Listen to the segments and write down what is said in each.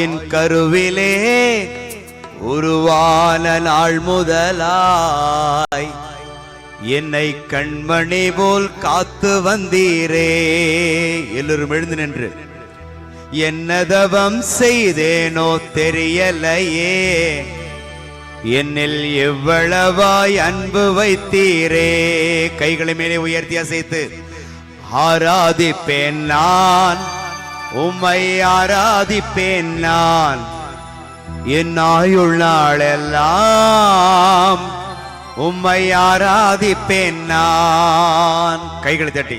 என் கருவிலே உருவான நாள் முதலாய் என்னை கண்மணி போல் காத்து வந்தீரே. எல்லோரும் எழுந்து நின்று என்னதவம் செய்தேனோ தெரியலையே, என்னில் எவ்வளவாய் அன்பு வைத்தீரே. கைகளை மேலே உயர்த்தி அசைத்து ஆராதிப்பேன் நான், உம்மை ஆராதிப்பேன் நான், என் ஆயுள் நாளெல்லாம் உம்மை ஆராதிப்பேன் நான். கைகளை தட்டி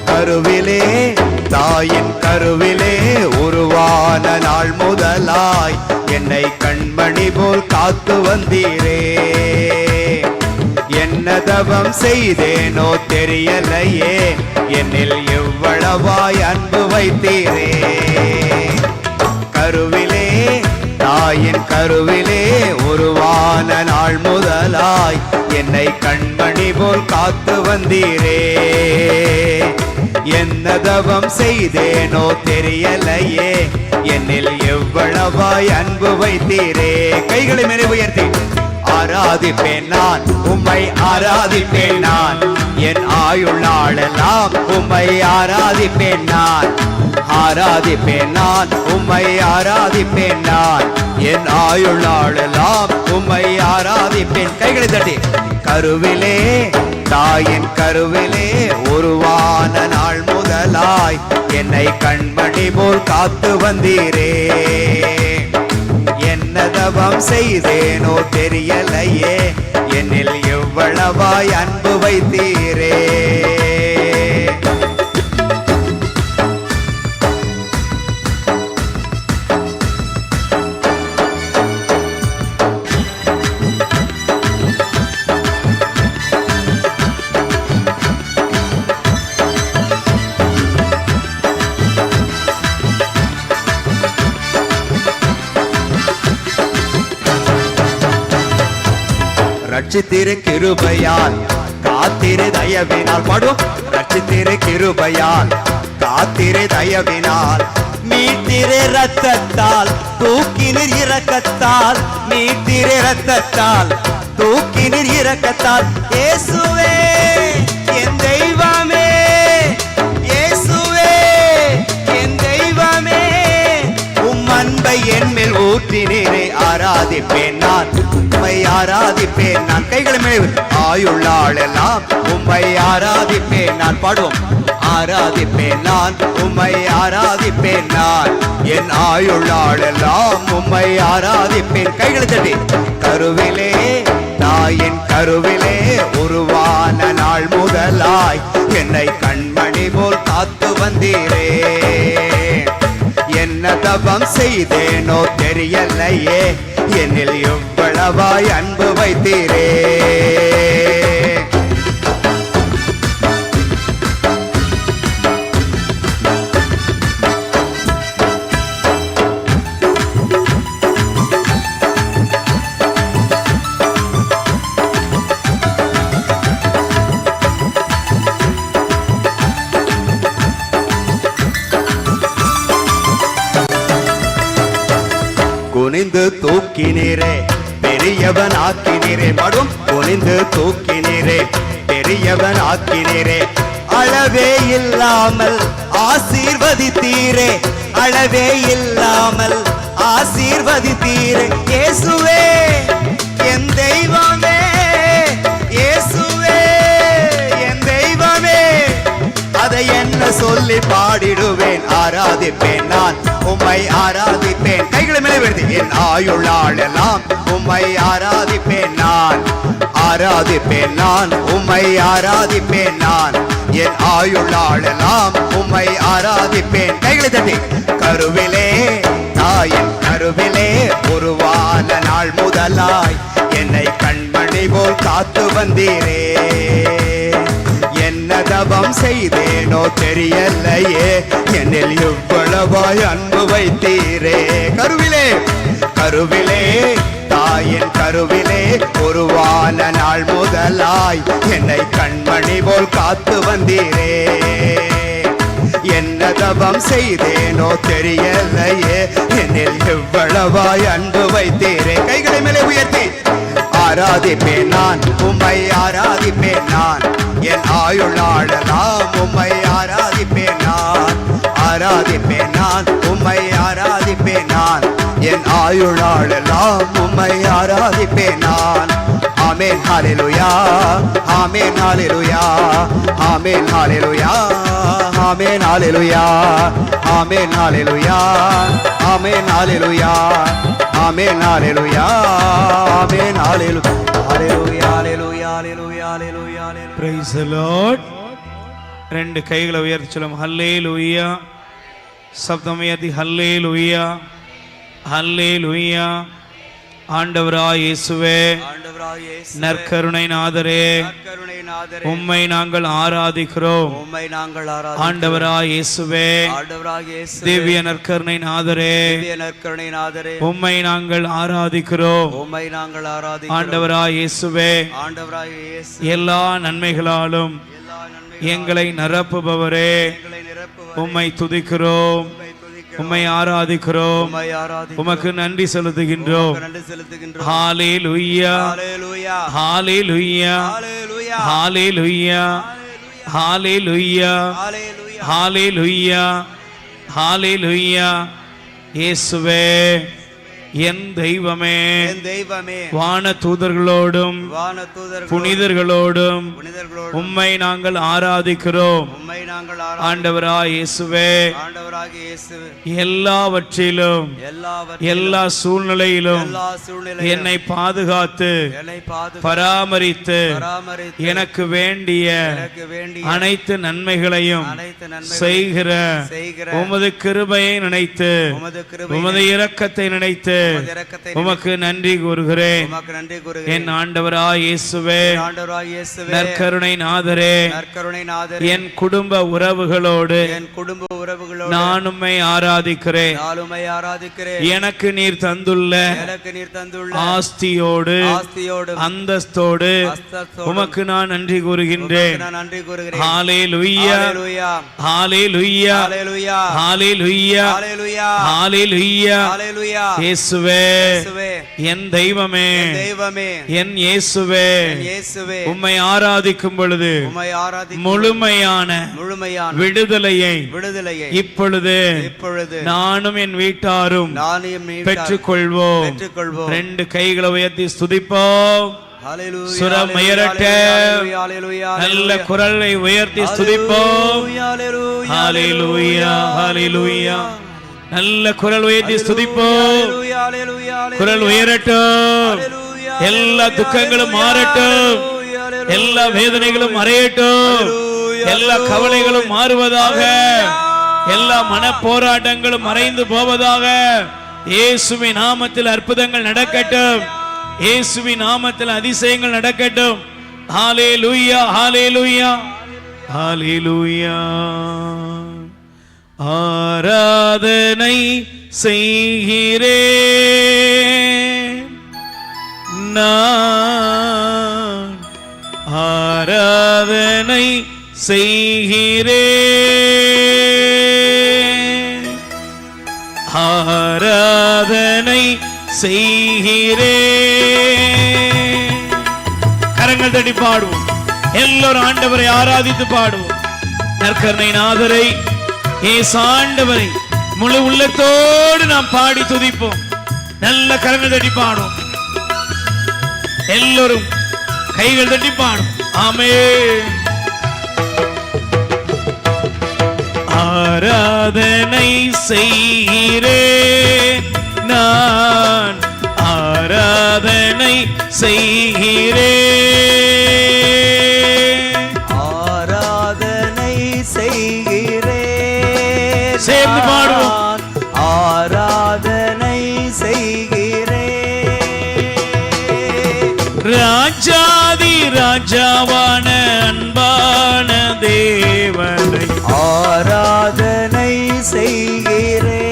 கருவிலே தாயின் கருவிலே உருவான நாள் முதலாய் என்னை கண்மணி போல் காத்து வந்தீரே. என்ன தவம் செய்தேனோ தெரியலையே, என்னில் எவ்வளவாய் அன்பு வைத்தீரே. கருவிலே தாயின் கருவிலே உருவான நாள் முதலாய் என்னை கண்மணி போல் காத்து வந்தீரே. என்ன தவம் செய்தேனோ தெரியலையே, என்னில் எவ்வளவாய் அன்பு வைத்தீரே. கைகளை மேலே உயர்த்தி ஆராதிப்பேன் நான், உம்மை ஆராதிப்பேன் நான், என் ஆயுள் நாளெல்லாம் உம்மை ஆராதிப்பேன் நான். ஆராதிப்பேன் நான், உம்மை ஆராதிப்பேன் நான், என் ஆயுள் நாளெல்லாம் உம்மை ஆராதிப்பேன். கைகளை தட்டி கருவிலே தாயின் கருவிலே உருவான நாள் முதலாய் என்னை கண்மணி போல் காத்து வந்தீரே. என்ன தவம் செய்தேனோ தெரியலையே, என்னில் எவ்வளவாய் அன்பு வைத்தீரே. ரட்சித்திரு கிருபையால் காத்திரு தயவினால் பாடும். ரட்சித்திரு கிருபையால் காத்திரு தயவினால் மீட்டிரு ரத்தத்தால் தூக்கினிர் இரக்கத்தால், மீட்டிரு ரத்தத்தால் தூக்கினிர் இரக்கத்தால். இயேசுவே என் தெய்வமே, இயேசுவே என் தெய்வமே, உம் அன்பை என் மேல் ஊற்றினீரே. ஆராதிப்பேன் நான், உம்மை ஆராதிப்பேன் நான். கைகளை மேலே ஆயுள் நாளெல்லாம் உம்மை ஆராதிப்பேன் நான். பாடுவோம் ஆராதிப்பேன் நான், உம்மை ஆராதிப்பேன் நான், என் ஆயுள் நாளெல்லாம் உம்மை ஆராதிப்பேன். கைகளை தட்டி கருவிலே தாயின் கருவிலே உருவான நாள் முதலாய் என்னை கண்மணி போல் காத்து வந்தீரே. என்ன தவம் செய்தேனோ தெரியலையே, என்னில் எவ்வளவாய் அன்பு வைத்தீரே. குனிந்து தூக்கினீரே பெரியவன் ஆக்கினீரே. படும் குனிந்து தூக்கினீரே பெரியவன் ஆக்கினீரே. அளவே இல்லாமல் ஆசீர்வதித்தீரே, அளவே இல்லாமல் ஆசீர்வதித்தீரே. இயேசுவே என் தெய்வமே, இயேசுவே என் தெய்வமே, அதை என்ன சொல்லி பாடிடுவேன். ஆராதிப்பேன் நான், உம்மை ஆராதிப்பேன். கைகளை மேலே வருது என் ஆயுள் நாளெல்லாம் உம்மை ஆராதிப்பேன் நான். ஆராதிப்பேன் நான், உம்மை ஆராதிப்பேன் நான், என் ஆயுள் நாளெல்லாம் உம்மை ஆராதிப்பேன். கைகளை தட்டி கருவிலே தாயின் கருவிலே உருவான நாள் முதலாய் என்னை கண்மணி போல் காத்து வந்தீரே. என்ன தவம் செய்தேனோ தெரியலையே, என்னில் இவ்வளவாய் அன்பு வைத்தீரே. கருவிலே கருவிலே தாயின் கருவிலே உருவான நாள் முதலாய் என்னை கண்மணி போல் காத்து வந்தீரே. என்ன தவம் செய்தேனோ தெரியலையே, என்னில் எவ்வளவாய் அன்பு வைத்தீரே. கைகளை மேலே உயர்த்தி ஆராதிப்பேன் நான், உம்மை ஆராதிப்பேன் நான், என் ஆயுள் நாளெல்லாம் உம்மை ஆராதிப்பேன் நான். ஆராதிப்பேன் நான், உம்மை ஆராதிப்பேன் நான், என் ஆயுள் நாளெல்லாம் உம்மை ஆராதிப்பேன் நான். ஆமென் ஹல்லேலூயா, ஆமென் ஹல்லேலூயா, ஆமென் ஹல்லேலூயா, ஆமென் ஹல்லேலூயா, ஆமென் ஹல்லேலூயா, ஆமென் ஹல்லேலூயா, ஆமென் ஹல்லேலூயா, ஆமென் ஹல்லேலூயா, ஹல்லேலூயா, ஹல்லேலூயா, ஹல்லேலூயா, ஹல்லேலூயா. Praise the Lord. ரெண்டு கைகளை உயர்த்தி சொல்லும் ஹல்லேலூயா. சப்தமயதி ஹல்லேலூயா, ஹல்லேலூயா. ஆண்டவராய் இயேசுவே, நற்கருணை நாதரே, உம்மை நாங்கள் ஆராதிக்கிறோம். ஆண்டவராய் இயேசுவே, திவ்ய நற்கருணை நாதரே, உம்மை நாங்கள் ஆராதிக்கிறோம். ஆண்டவராய் இயேசுவே, எல்லா நன்மைகளாலும் எங்களை நிரப்புபவரே, உம்மை துதிக்கிறோம், உம்மை ஆராதிக்கிறோம், உமக்கு நன்றி செலுத்துகின்றோம். ஹல்லேலூயா, ஹல்லேலூயா, ஹல்லேலூயா, ஹல்லேலூயா, ஹல்லேலூயா, ஹல்லேலூயா. இயேசுவே, என் தெய்வமே, வான தூதர்களோடும் புனிதர்களோடும் உம்மை நாங்கள் ஆராதிக்கிறோம். ஆண்டவராய் இயேசுவே, எல்லாவற்றிலும் எல்லா சூழ்நிலையிலும் என்னை பாதுகாத்து பராமரித்து எனக்கு வேண்டிய அனைத்து நன்மைகளையும் செய்கிற உமது கிருபையை நினைத்து, உமது இரக்கத்தை நினைத்து உமக்கு நன்றி கூறுகிறேன். என் ஆண்டவராய் இயேசுவே, நற்கருணை நாதரே, என் குடும்ப உறவுகளோடு நான் உம்மை ஆராதிக்கிறேன். எனக்கு நீர் தந்துள்ள ஆஸ்தியோடு அந்தஸ்தோடு உமக்கு நான் நன்றி கூறுகின்றேன். ஹல்லேலூயா, ஹல்லேலூயா, ஹல்லேலூயா, ஹல்லேலூயா. இயேசுவே, என் தெய்வமே, என் இயேசுவே, உம்மை ஆராதிக்கும் பொழுது முழுமையான விடுதலையை இப்பொழுது நானும் என் வீட்டாரும் பெற்றுக்கொள்வோம். ரெண்டு கைகளை உயர்த்தி ஸ்துதிப்போம். சுரம் உயரட்ட, நல்ல குரலை உயர்த்தி ஸ்துதிப்போம். ஹல்லேலூயா, ஹல்லேலூயா. நல்ல குரல் உயர்த்தி ஸ்துதிப்போம். குரல் உயரட்டும். எல்லா துக்கங்களும் மாறட்டும், எல்லா வேதனைகளும் மறையட்டும், எல்லா கவலைகளும் மாறுவதாக, எல்லா மன போராட்டங்களும் மறைந்து போவதாக. இயேசுவின் நாமத்தில் அற்புதங்கள் நடக்கட்டும், இயேசுவின் நாமத்தில் அதிசயங்கள் நடக்கட்டும். ஹல்லேலூயா, ஹல்லேலூயா, ஹல்லேலூயா. ஆராதனை செய்கிறேன் நான், ஆராதனை செய்கிறேன், ஆராதனை செய்கிறேன். கரங்கள் தட்டி பாடுவோம். எல்லோரும் ஆண்டவரை ஆராதித்து பாடுவோம். நற்கருணை நாதரை, இயேசு ஆண்டவரை முழு உள்ளத்தோடு நாம் பாடி துதிப்போம். நல்ல கரங்கள் தட்டி பாடுவோம். எல்லோரும் கைகள் தட்டி பாடும். ஆமென். ஆராதனை செய்கிறேன் நான், ஆராதனை செய்கிறேன், ஆராதனை செய்கிறேன். சேர்ந்து பாடுவோம். ஆராதனை செய்கிறேன். ராஜாதி ராஜாவான அன்பான தேவனை ஆராதனை செய்கிறேன்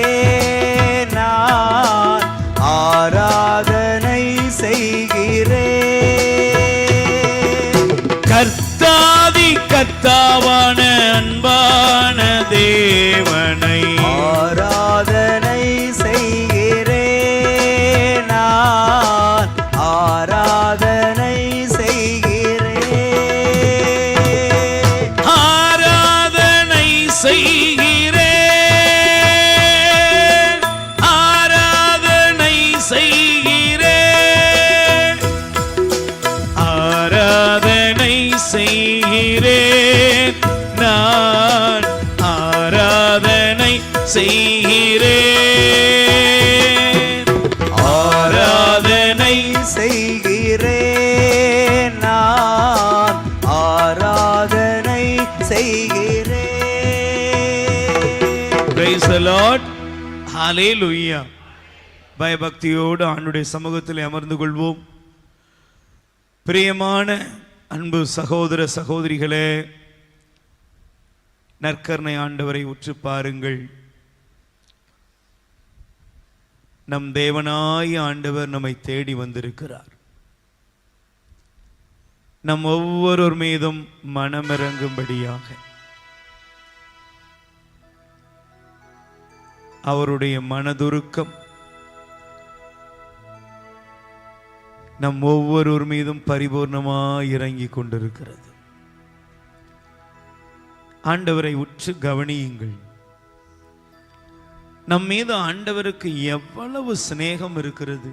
நான், ஆராதனை செய்கிறேன். கர்த்தாதி கர்த்தாவான அன்பான தேவனை ஆராதனை செய்கிறேன் நான், ஆராதனை செய்கிறேன். ஆராதனை செய்கிறேன், ஆராதனை செய்கிறேன், ஆராதனை செய்கிறேன், நான் ஆராதனை செய்கிறேன், ஆராதனை செய்கிறேன் நான், ஆராதனை செய்கிறேன். Praise the Lord. Hallelujah. பயபக்தியோடு ஆண்டுடைய சமூகத்தில் அமர்ந்து கொள்வோம். பிரியமான அன்பு சகோதர சகோதரிகளே, நற்கருணை ஆண்டவரை உற்று பாருங்கள். நம் தேவனாய ஆண்டவர் நம்மை தேடி வந்திருக்கிறார். நம் ஒவ்வொருவர் மீதும் மனமிறங்கும்படியாக அவருடைய மனதுருக்கம் நம் ஒவ்வொருவர் மீதும் பரிபூர்ணமாய் இறங்கி கொண்டிருக்கிறது. ஆண்டவரை உற்று கவனியுங்கள். நம் மீது ஆண்டவருக்கு எவ்வளவு சிநேகம் இருக்கிறது,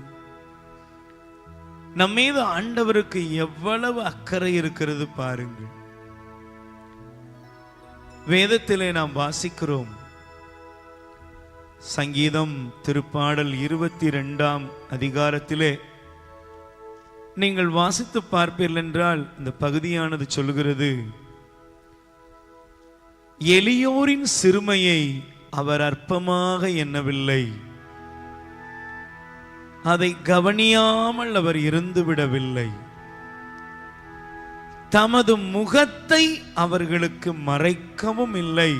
நம் மீது ஆண்டவருக்கு எவ்வளவு அக்கறை இருக்கிறது பாருங்கள். வேதத்திலே நாம் வாசிக்கிறோம். சங்கீதம் திருப்பாடல் 22ஆம் அதிகாரத்திலே நீங்கள் வாசித்து பார்ப்பீர்கள் என்றால் இந்த பகுதியானது சொல்கிறது, எளியோரின் சிறுமையை அவர் அற்பமாக எண்ணவில்லை, அதை கவனியாமல் அவர் இருந்து விடவில்லை, தமது முகத்தை அவர்களுக்கு மறைக்கவும் இல்லை,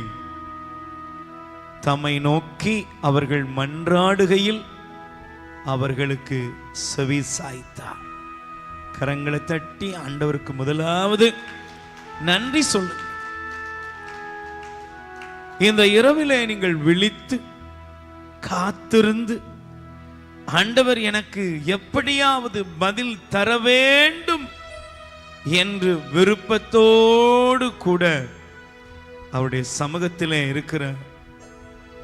தம்மை நோக்கி அவர்கள் மன்றாடுகையில் அவர்களுக்கு செவி சாய்த்தார். கரங்களை தட்டி ஆண்டவருக்கு முதலாவது நன்றி சொல்லுங்கள். இந்த இரவிலே நீங்கள் விழித்து காத்திருந்து, ஆண்டவர் எனக்கு எப்படியாவது பதில் தர வேண்டும் என்று விருப்பத்தோடு கூட அவருடைய சமூகத்திலே இருக்கிற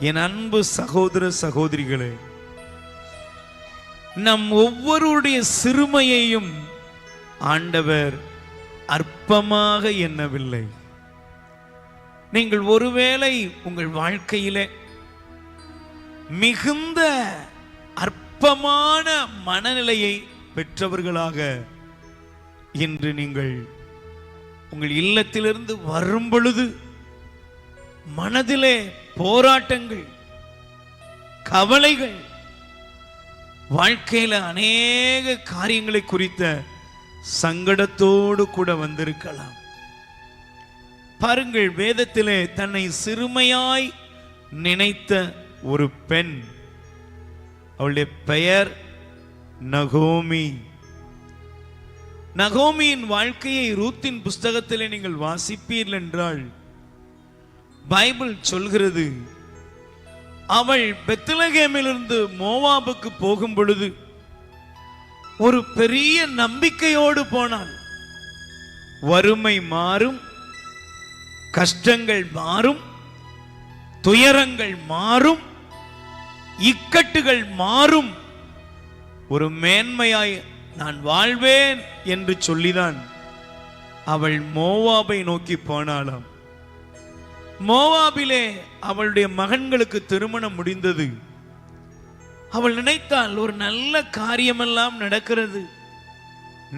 என் அன்பு சகோதர சகோதரிகளே, நம் ஒவ்வொருடைய சிறுமையையும் ஆண்டவர் அற்பமாக எண்ணவில்லை. நீங்கள் ஒருவேளை உங்கள் வாழ்க்கையிலே மிகுந்த அற்பமான மனநிலையை பெற்றவர்களாக இன்று நீங்கள் உங்கள் இல்லத்திலிருந்து வரும் பொழுது மனதிலே போராட்டங்கள், கவலைகள், வாழ்க்கையில அநேக காரியங்களை குறித்த சங்கடத்தோடு கூட வந்திருக்கலாம். பாருங்கள், வேதத்திலே தன்னை சிறுமையாய் நினைத்த ஒரு பெண், அவளுடைய பெயர் நகோமி. நகோமியின் வாழ்க்கையை ரூத்தின் புஸ்தகத்திலே நீங்கள் வாசிப்பீர்கள் என்றால் பைபிள் சொல்கிறது, அவள் பெத்லகேமிலிருந்து மோவாபுக்கு போகும் பொழுது ஒரு பெரிய நம்பிக்கையோடு போனாள். வறுமை மாறும், கஷ்டங்கள் மாறும், துயரங்கள் மாறும், இக்கட்டுகள் மாறும், ஒரு மேன்மையாய் நான் வாழ்வேன் என்று சொல்லிதான் அவள் மோவாபை நோக்கி போனாளாம். மோவாபிலே அவளுடைய மகன்களுக்கு திருமணம் முடிந்தது. அவள் நினைத்தால் ஒரு நல்ல காரியமெல்லாம் நடக்கிறது,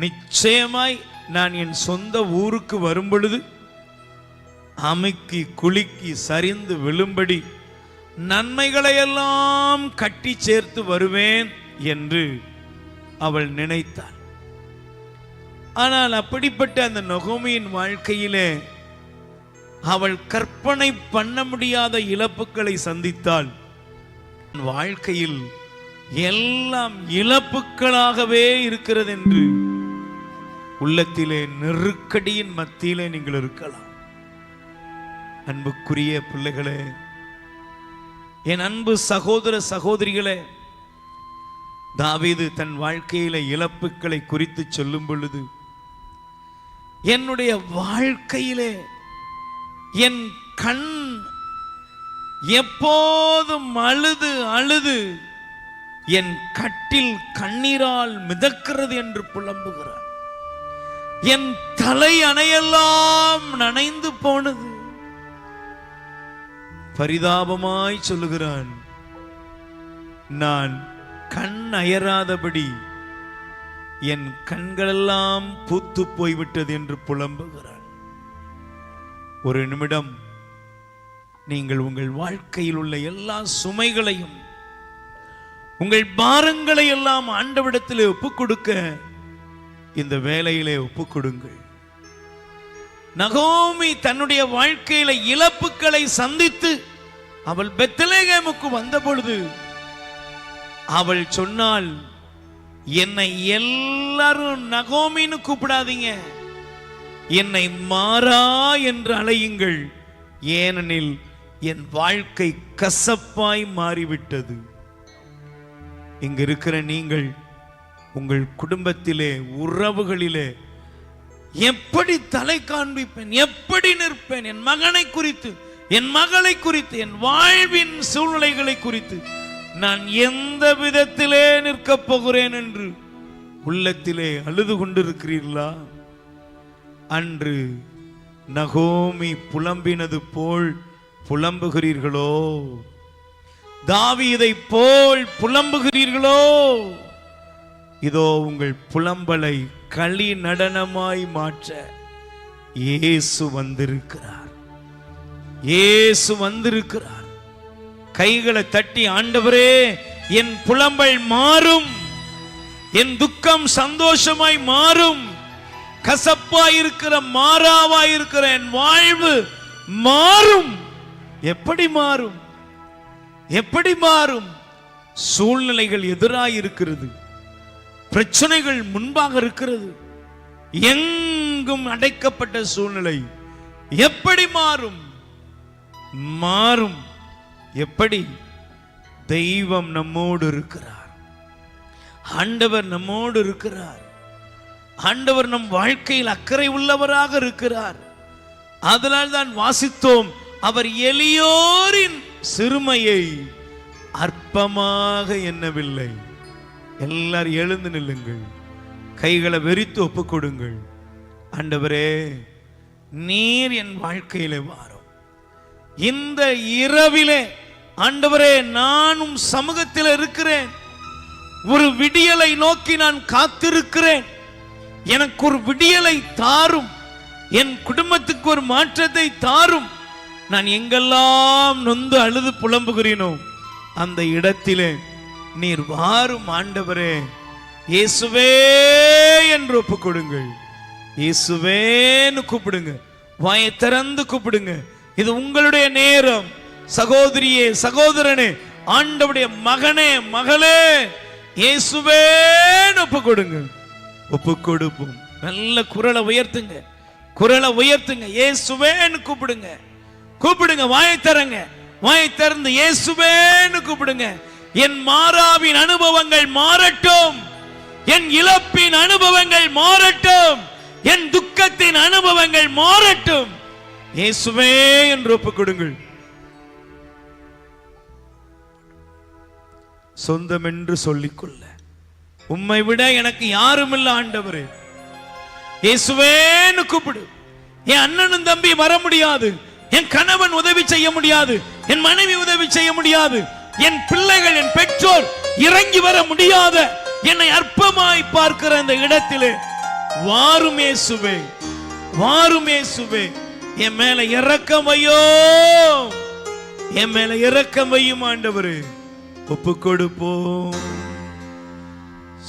நிச்சயமாய் நான் என் சொந்த ஊருக்கு வரும் பொழுது அமுக்கி குலுக்கி சரிந்து விழும்படி நன்மைகளையெல்லாம் கட்டி சேர்த்து வருவேன் என்று அவள் நினைத்தாள். ஆனால் அப்படிப்பட்ட அந்த நகோமியின் வாழ்க்கையிலே அவள் கற்பனை பண்ண முடியாத இழப்புகளை சந்தித்தாள். வாழ்க்கையில் எல்லாம் இழப்புகளாகவே இருக்கிறது என்று உள்ளத்திலே நெருக்கடியின் மத்தியிலே நீங்கள் இருக்கலாம். அன்புக்குரிய பிள்ளைகளே, என் அன்பு சகோதர சகோதரிகளே, தாவீது தன் வாழ்க்கையில இழப்புகளை குறித்து சொல்லும் பொழுது, என்னுடைய வாழ்க்கையிலே என் கண் எப்போதும் அழுது அழுது என் கட்டில் கண்ணீரால் மிதக்கிறது என்று புலம்புகிறார். என் தலை அணையெல்லாம் நனைந்து போனது. பரிதாபமாய் சொல்லுகிறான், நான் கண் அயராதபடி என் கண்களெல்லாம் பூத்து போய்விட்டது என்று புலம்புகிறான். ஒரு நிமிடம் நீங்கள் உங்கள் வாழ்க்கையில் உள்ள எல்லா சுமைகளையும், உங்கள் பாரங்களை எல்லாம் ஆண்டவரிடத்திலே ஒப்புக் கொடுக்க இந்த வேளையிலே ஒப்புக் கொடுங்கள். நகோமி தன்னுடைய வாழ்க்கையில இழப்புகளை சந்தித்து அவள் பெத்லகேமுக்கு வந்த பொழுது அவள் சொன்னாள், என்னை எல்லாரும் நகோமின்னு கூப்பிடாதீங்க, என்னை மாறா என்று அழையுங்கள், ஏனெனில் என் வாழ்க்கை கசப்பாய் மாறிவிட்டது. இங்க இருக்கிற நீங்கள் உங்கள் குடும்பத்திலே, உறவுகளிலே எப்படி தலை காண்பிப்பேன், எப்படி நிற்பேன், என் மகனை குறித்து, என் மகளை குறித்து, என் வாழ்வின் சூழ்நிலைகளை குறித்து நான் எந்த விதத்திலே நிற்கப் போகிறேன் என்று உள்ளத்திலே அழுது கொண்டிருக்கிறீர்களா? அன்று நகோமி புலம்பினது போல் புலம்புகிறீர்களோ? தாவீதை போல் புலம்புகிறீர்களோ? இதோ உங்கள் புலம்பலை களி நடனமாய் மாற்ற இயேசு வந்திருக்கிறார். இயேசு வந்திருக்கிறார். கைகளை தட்டி, ஆண்டவரே என் புலம்பல் மாறும், என் துக்கம் சந்தோஷமாய் மாறும், கசப்பாய் இருக்கிற மாறாவாய் இருக்கிற என் வாழ்வு மாறும். எப்படி மாறும்? எப்படி மாறும்? சூழ்நிலைகள் எதிராய் இருக்கிறது, பிரச்சனைகள் முன்பாக இருக்கிறது, எங்கும் அடைக்கப்பட்ட சூழ்நிலை. எப்படி மாறும்? மாறும். எப்படி? தெய்வம் நம்மோடு இருக்கிறார். ஆண்டவர் நம்மோடு இருக்கிறார். ஆண்டவர் நம் வாழ்க்கையில் அக்கறை உள்ளவராக இருக்கிறார். அதனால் தான் வாசித்தோம், அவர் எளியோரின் சிறுமையை அற்பமாக எண்ணவில்லை. எல்லாரும் எழுந்து நில்லுங்கள், கைகளை வெறித்து ஒப்புக் கொடுங்கள். ஆண்டவரே, நீர் என் வாழ்க்கையிலே வாரும். இந்த இரவிலே ஆண்டவரே, நானும் சமூகத்தில் இருக்கிறேன். ஒரு விடியலை நோக்கி நான் காத்திருக்கிறேன். எனக்கு ஒரு விடியலை தாரும். என் குடும்பத்துக்கு ஒரு மாற்றத்தை தாரும். நான் எங்கெல்லாம் நொந்து அழுது புலம்புகிறேனோ அந்த இடத்திலே நீர் வாரும் ஆண்டவரே. இயேசுவே என்று ஒப்புக் கொடுங்கள். இயேசுவேன்னு கூப்பிடுங்க. வாயை திறந்து கூப்பிடுங்க. இது உங்களுடைய நேரம். சகோதரியே, சகோதரனே, ஆண்டவருடைய மகனே, மகளே, இயேசுவேன்னு ஒப்புக் கொடுங்க. ஒப்புக் கொடுப்போம். நல்ல குரலை உயர்த்துங்க, குரலை உயர்த்துங்க. இயேசுவேன்னு கூப்பிடுங்க, கூப்பிடுங்க. வாயை தரங்க, வாயை திறந்து இயேசுவேன்னு கூப்பிடுங்க. என் மாறாவின் அனுபவங்கள் மாறட்டும், என் இழப்பின் அனுபவங்கள் மாறட்டும், என் துக்கத்தின் அனுபவங்கள் மாறட்டும். இயேசுவே என்று ஒப்புக் கொடுங்கள். சொந்தம் என்று சொல்லிக்கொள்ள உம்மை விட எனக்கு யாரும் இல்லை ஆண்டவரே. இயேசுவேன்னு கூப்பிடு. என் அண்ணனும் தம்பி வர முடியாது, என் கணவன் உதவி செய்ய முடியாது, என் மனைவி உதவி செய்ய முடியாது, என் பிள்ளைகள், என் பெற்றோர் இறங்கி வர முடியாத என்னை அற்பமாய் பார்க்கிற இந்த இடத்திலே வாரும் இயேசுவே, வாரும் இயேசுவே. என் மேல இரக்கம் வையோ, என் மேல இரக்கம் வையும் ஆண்டவரே. ஒப்புக் கொடுப்போம்.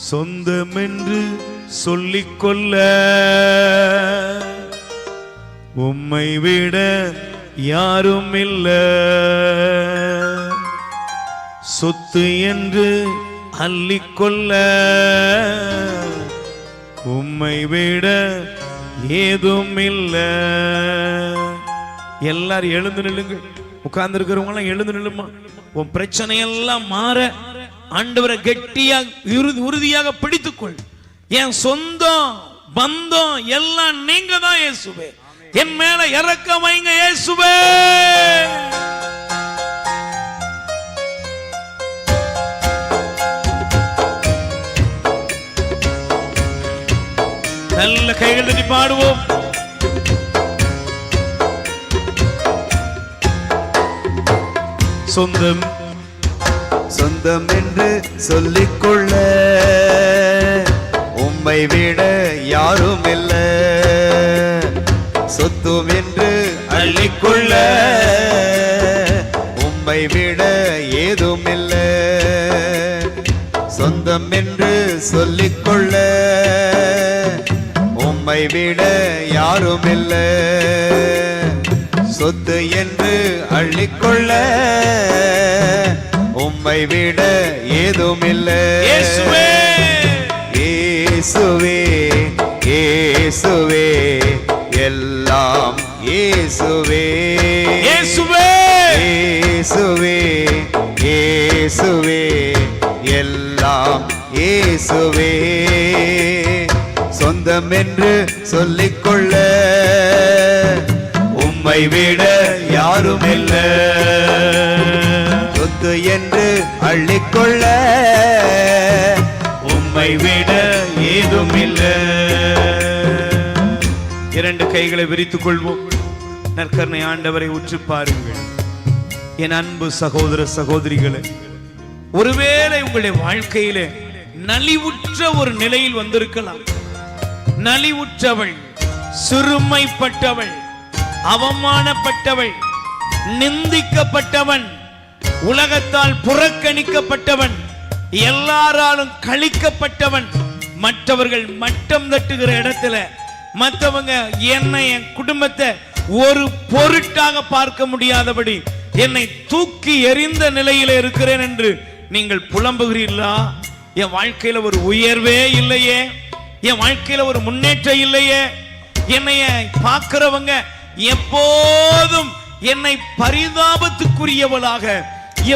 சொந்தம் என்று சொல்லிக்கொள்ள உம்மை விட யாரும் இல்ல, சொத்து என்று அள்ளிக்கொள்ள உம்மை விட ஏதும் இல்ல. எல்லாரும் எழுந்து நில்லுங்க. உட்கார்ந்து இருக்கிறவங்க எல்லாம் எழுந்து நில்லுமா. உன் பிரச்சனை எல்லாம் மாற ஆண்டவரை கெட்டியாக உறுதியாக பிடித்துக்கொள். என் சொந்தம் பந்தம் எல்லாம் நீங்க தான் இயேசுவே. என் மேல இறக்கம் வைங்க இயேசுவே. நல்ல கைகள் தட்டி பாடுவோம். சொந்தம் சொந்தம் என்று சொல்லிக்கொள்ள உம்மை விட யாரும் இல்ல, சொத்தும் என்று அள்ளிக்கொள்ள உம்மை விட ஏதும் இல்ல, சொந்தம் என்று சொல்லிக்கொள்ள உம்மை விட யாரும் இல்ல, சொத்து என்று அள்ளிக்கொள்ள உம்மை விட ஏதும் இல்ல. இயேசுவே இயேசுவே இயேசுவே எல்லாம் இயேசுவே. இயேசுவே இயேசுவே இயேசுவே எல்லாம் இயேசுவே, சொந்தம் என்று சொல்லிக்கொள்ள உம்மை விட யாரும் இல்ல, சொத்து என்று அள்ளிக்கொள்ள உம்மை விட ஏதும் இல்ல. இரண்டு கைகளை விரித்துக் கொள்வோம். நற்கருணை ஆண்டவரை உற்று பாருங்கள். என் அன்பு சகோதர சகோதரிகளே, ஒருவேளை உங்களுடைய வாழ்க்கையிலே நலிவுற்ற ஒரு நிலையில் வந்திருக்கலாம். நலிவுற்றவள், சிறுமைப்பட்டவள், அவமானப்பட்டவள், நிந்திக்கப்பட்டவன், உலகத்தால் புறக்கணிக்கப்பட்டவன், எல்லாராலும் கழிக்கப்பட்டவன், மற்றவர்கள் மட்டம் தட்டுகிற இடத்துல மற்றவங்க என்னை என் குடும்பத்தை ஒரு பொருட்டாக பார்க்க முடியாதபடி என்னை தூக்கி எறிந்த நிலையில இருக்கிறேன் என்று நீங்கள் புலம்புகிறீர்களா? என் வாழ்க்கையில ஒரு உயர்வே இல்லையே, என் வாழ்க்கையில ஒரு முன்னேற்றம் இல்லையே, என்னைய பார்க்கிறவங்க எப்போதும் என்னை பரிதாபத்துக்குரியவளாக,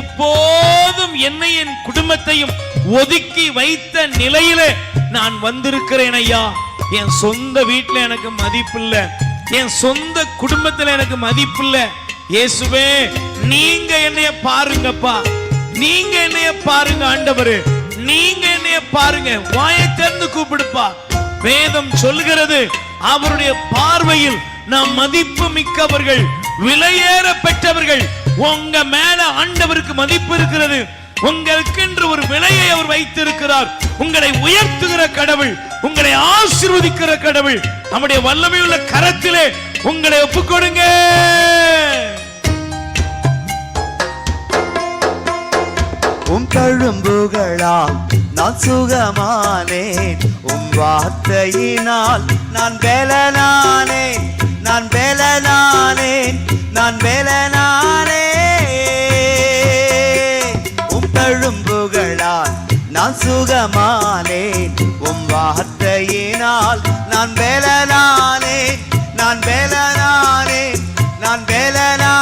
எப்போதும் என்னை என் குடும்பத்தையும் ஒதுக்கி வைத்த நிலையிலே நான் வந்திருக்கிறேன் ஐயா. என் சொந்த வீட்டுல எனக்கு மதிப்பில்லை, என் சொந்த குடும்பத்துல எனக்கு மதிப்பில்லை. இயேசுவே, நீங்க என்னைய பாருங்கப்பா, நீங்க என்னைய பாருங்க ஆண்டவரே, நீங்க என்னைய பாருங்க. வாயை திறந்து கூப்பிடுப்பா. வேதம் சொல்கிறது, அவருடைய பார்வையில் நாம் மதிப்பு மிக்கவர்கள், விலையேற பெற்றவர்கள். உங்க மேல ஆண்டவருக்கு மதிப்பு இருக்கிறது. உங்களுக்கு என்று ஒரு விலையை அவர் வைத்திருக்கிறார். உங்களை உயர்த்துகிற கடவுள், உங்களை ஆசீர்வதிக்கிற கடவுள். நம்முடைய வல்லமையுள்ள கரத்திலே உங்களை ஒப்புக்கொடுங்க. உம் தழும்புகளால் நான் சுகமானேன், உம் வார்த்தையினால் நான் பெலனானேன், நான் பெலனானேன், நான் பெலனானேன். உம் தழும்புகளால் நான் சுகமானேன், உம் வார்த்தையினால் நான் பெலனானேன், நான் பெலனானேன், நான் பெலனானேன்.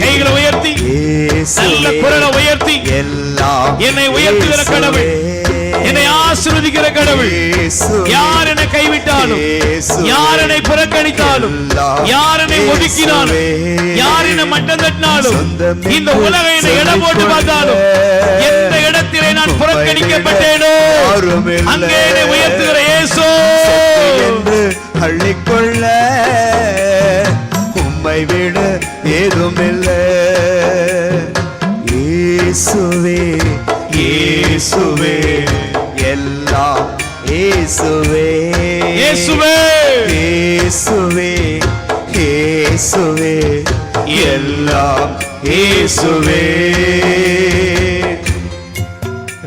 கைகளை உயர்த்தி, நல்ல குரலை உயர்த்தி, என்னை உயர்த்துகிற கடவுள், என்னை ஆசீர்வதிக்கிற கடவுள். யார் என்னை கைவிட்டாலும், யார் என்னை புறக்கணித்தாலும், யார் என்னை ஒதுக்கினாலும், யார் என்னை மட்டம் தட்டினாலும், இந்த உலகம் என்னை இடம் போட்டு பார்த்தாலும், எந்த இடத்திலே நான் புறக்கணிக்கப்பட்டேனோ அங்கே என்னை உயர்த்துகிற இயேசு என்று அள்ளிக்கொள்ள உம்மை விட ஏதுமில்லை. இயேசுவே இயேசுவே எல்லாம் இயேசுவே, இயேசுவே இயேசுவே இயேசுவே எல்லாம் இயேசுவே.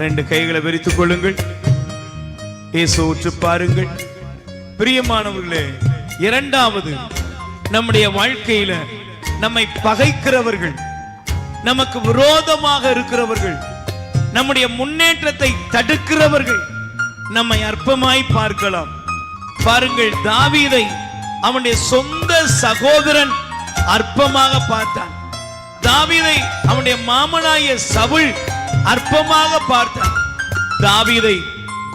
ரெண்டு கைகளை விரித்துக் கொள்ளுங்கள். இயேசு உற்று பாருங்கள். பிரியமானவர்களே, இரண்டாவது, நம்முடைய வாழ்க்கையில நம்மை பகைக்கிறவர்கள், நமக்கு விரோதமாக இருக்கிறவர்கள், நம்முடைய முன்னேற்றத்தை தடுக்கிறவர்கள் நம்மை அற்பமாய் பார்க்கலாம். பாருங்கள், தாவீதை அவனுடைய சொந்த சகோதரன் அற்பமாக பார்த்தான். தாவீதை அவனுடைய மாமனாய சவுல் அற்பமாக பார்த்தான். தாவீதை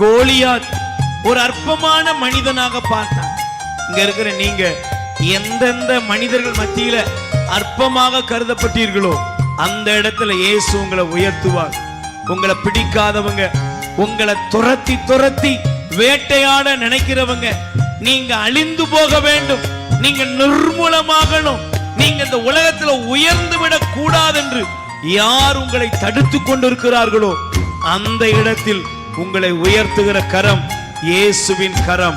கோலியாத் ஒரு அற்பமான மனிதனாக பார்த்தான். இங்க இருக்கிற நீங்க எந்தெந்த மனிதர்கள் மத்தியில அற்பமாக கருதப்பட்டீர்களோ அந்த இடத்துல இயேசு உங்களை உயர்த்துவார். உங்களை பிடிக்காதவங்க, உங்களை துரத்தி துரத்தி வேட்டையாட நினைக்கிறவங்க, நீங்க அழிந்து போக வேண்டும், நீங்க நிர்மூலமாகணும், நீங்க இந்த உலகத்துல உயர்ந்து விடக் கூடாது என்று யார் உங்களை தடுத்து கொண்டிருக்கிறார்களோ அந்த இடத்தில் உங்களை உயர்த்துகிற கரம் இயேசுவின் கரம்.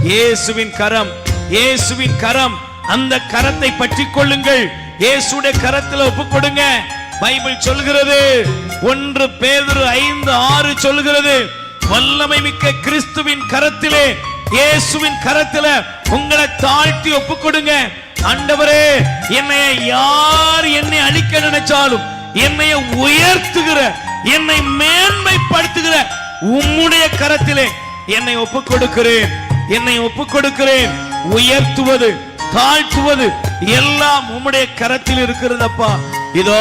இயேசுவின் கரம், இயேசுவின் கரம். அந்த கரத்தை பற்றி கொள்ளுங்கள். இயேசுடைய கரத்துல ஒப்புக் கொடுங்க. பைபிள் சொல்கிறது, 1 பேதுரு 5:6 சொல்கிறது, வல்லமை மிக்க கிறிஸ்துவின் கரத்திலே, இயேசுவின் கரத்தில உங்களை தாழ்த்தி ஒப்புக் கொடுங்க. ஆண்டவரே, என்னை அழிக்க நினைச்சாலும் என்னை உயர்த்துகிற, என்னை மேன்மைப்படுத்துகிற உம்முடைய கரத்திலே என்னை ஒப்புக் கொடுக்கிறேன், என்னை ஒப்புக் கொடுக்கிறேன். உயர்த்துவது தாழ்த்துவது எல்லாம் உம்முடைய கரத்தில் இருக்கிறதப்பா. இதோ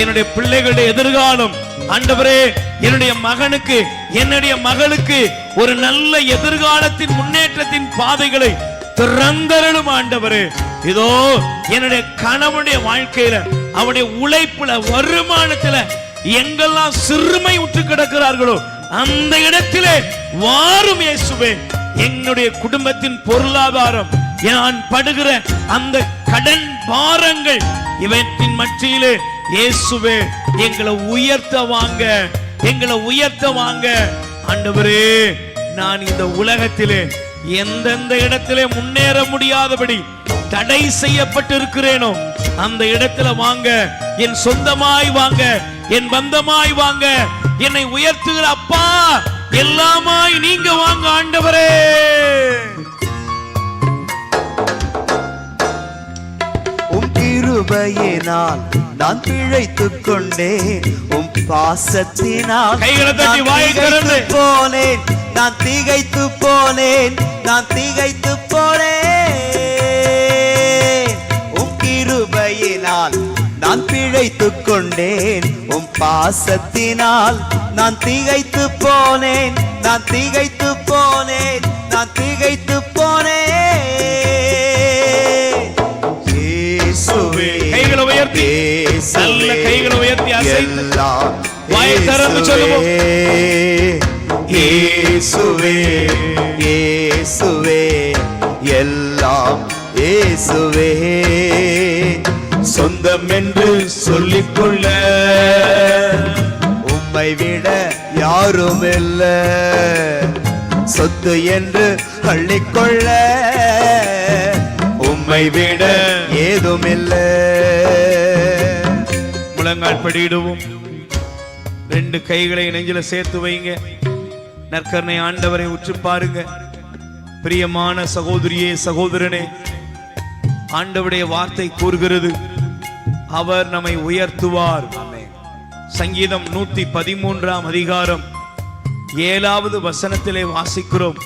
என்னுடைய பிள்ளைகளுடைய எதிர்காலம், ஆண்டவரே, என்னுடைய மகனுக்கு, என்னுடைய மகளுக்கு ஒரு நல்ல எதிர்காலத்தின் முன்னேற்றத்தின் பாதைகளை திறந்தருளும் ஆண்டவரே. இதோ என்னுடைய கணவனுடைய வாழ்க்கையில, அவனுடைய உழைப்புல, வருமானத்துல எங்கெல்லாம் சிறுமை உற்று கிடக்கிறார்களோ அந்த இடத்திலே வாரும் இயேசுவே. என்னுடைய குடும்பத்தின் பொருளாதாரம், நான் படுகிற அந்த கடன் பாரங்கள், இவற்றின் மத்தியிலே இயேசுவே எங்களை உயர்த்த வாங்க, எங்களை உயர்த்த வாங்க. ஆண்டவரே, நான் இந்த உலகத்திலே எந்தெந்த இடத்திலே முன்னேற முடியாதபடி தடை செய்யப்பட்டு இருக்கிறேனோ அந்த இடத்துல வாங்க, என் சொந்தமாய் வாங்க, என் பந்தமாய் வாங்க, என்னை உயர்த்துகிற அப்பா எல்லாமாய் நீங்க வாங்க ஆண்டவரே. உம் கிருபையினால் நான் பிழைத்துக் கொண்டேன், உம் பாசத்தினால் கைகளை தட்டி வாயை திறந்து போனேன், நான் திகைத்து போனேன், நான் திகைத்து போனேன். உம் கிருபையினால் நான் பிழைத்துக் கொண்டேன், உம் பாசத்தினால் நான் திகைத்து போனேன், நான் திகைத்து போனேன், நான் திகைத்து போனேன். இயேசுவே, கைகளை உயர்த்தி, நல்ல கைகளை உயர்த்தி அசைத்து வாயை திறந்து சொல்லுவோம். இயேசுவே, இயேசுவே, எல்லாம் இயேசுவே. சொந்தம் என்று சொல்லிக்கொள்ள உம்மை விட யாரும் இல்ல, சொத்து என்று அள்ளிக்கொள்ள உம்மை விட ஏதும் இல்ல. முழங்கால் படியிடுவோம். 2 கைகளை நெஞ்சில சேர்த்து வைங்க. நற்கருணை ஆண்டவரை உற்று பாருங்க. பிரியமான சகோதரியே, சகோதரனே, ஆண்டவருடைய வார்த்தை கூறுகிறது, அவர் நம்மை உயர்த்துவார். சங்கீதம் 113 அதிகாரம் 7வது வசனத்திலே வாசிக்கிறோம்,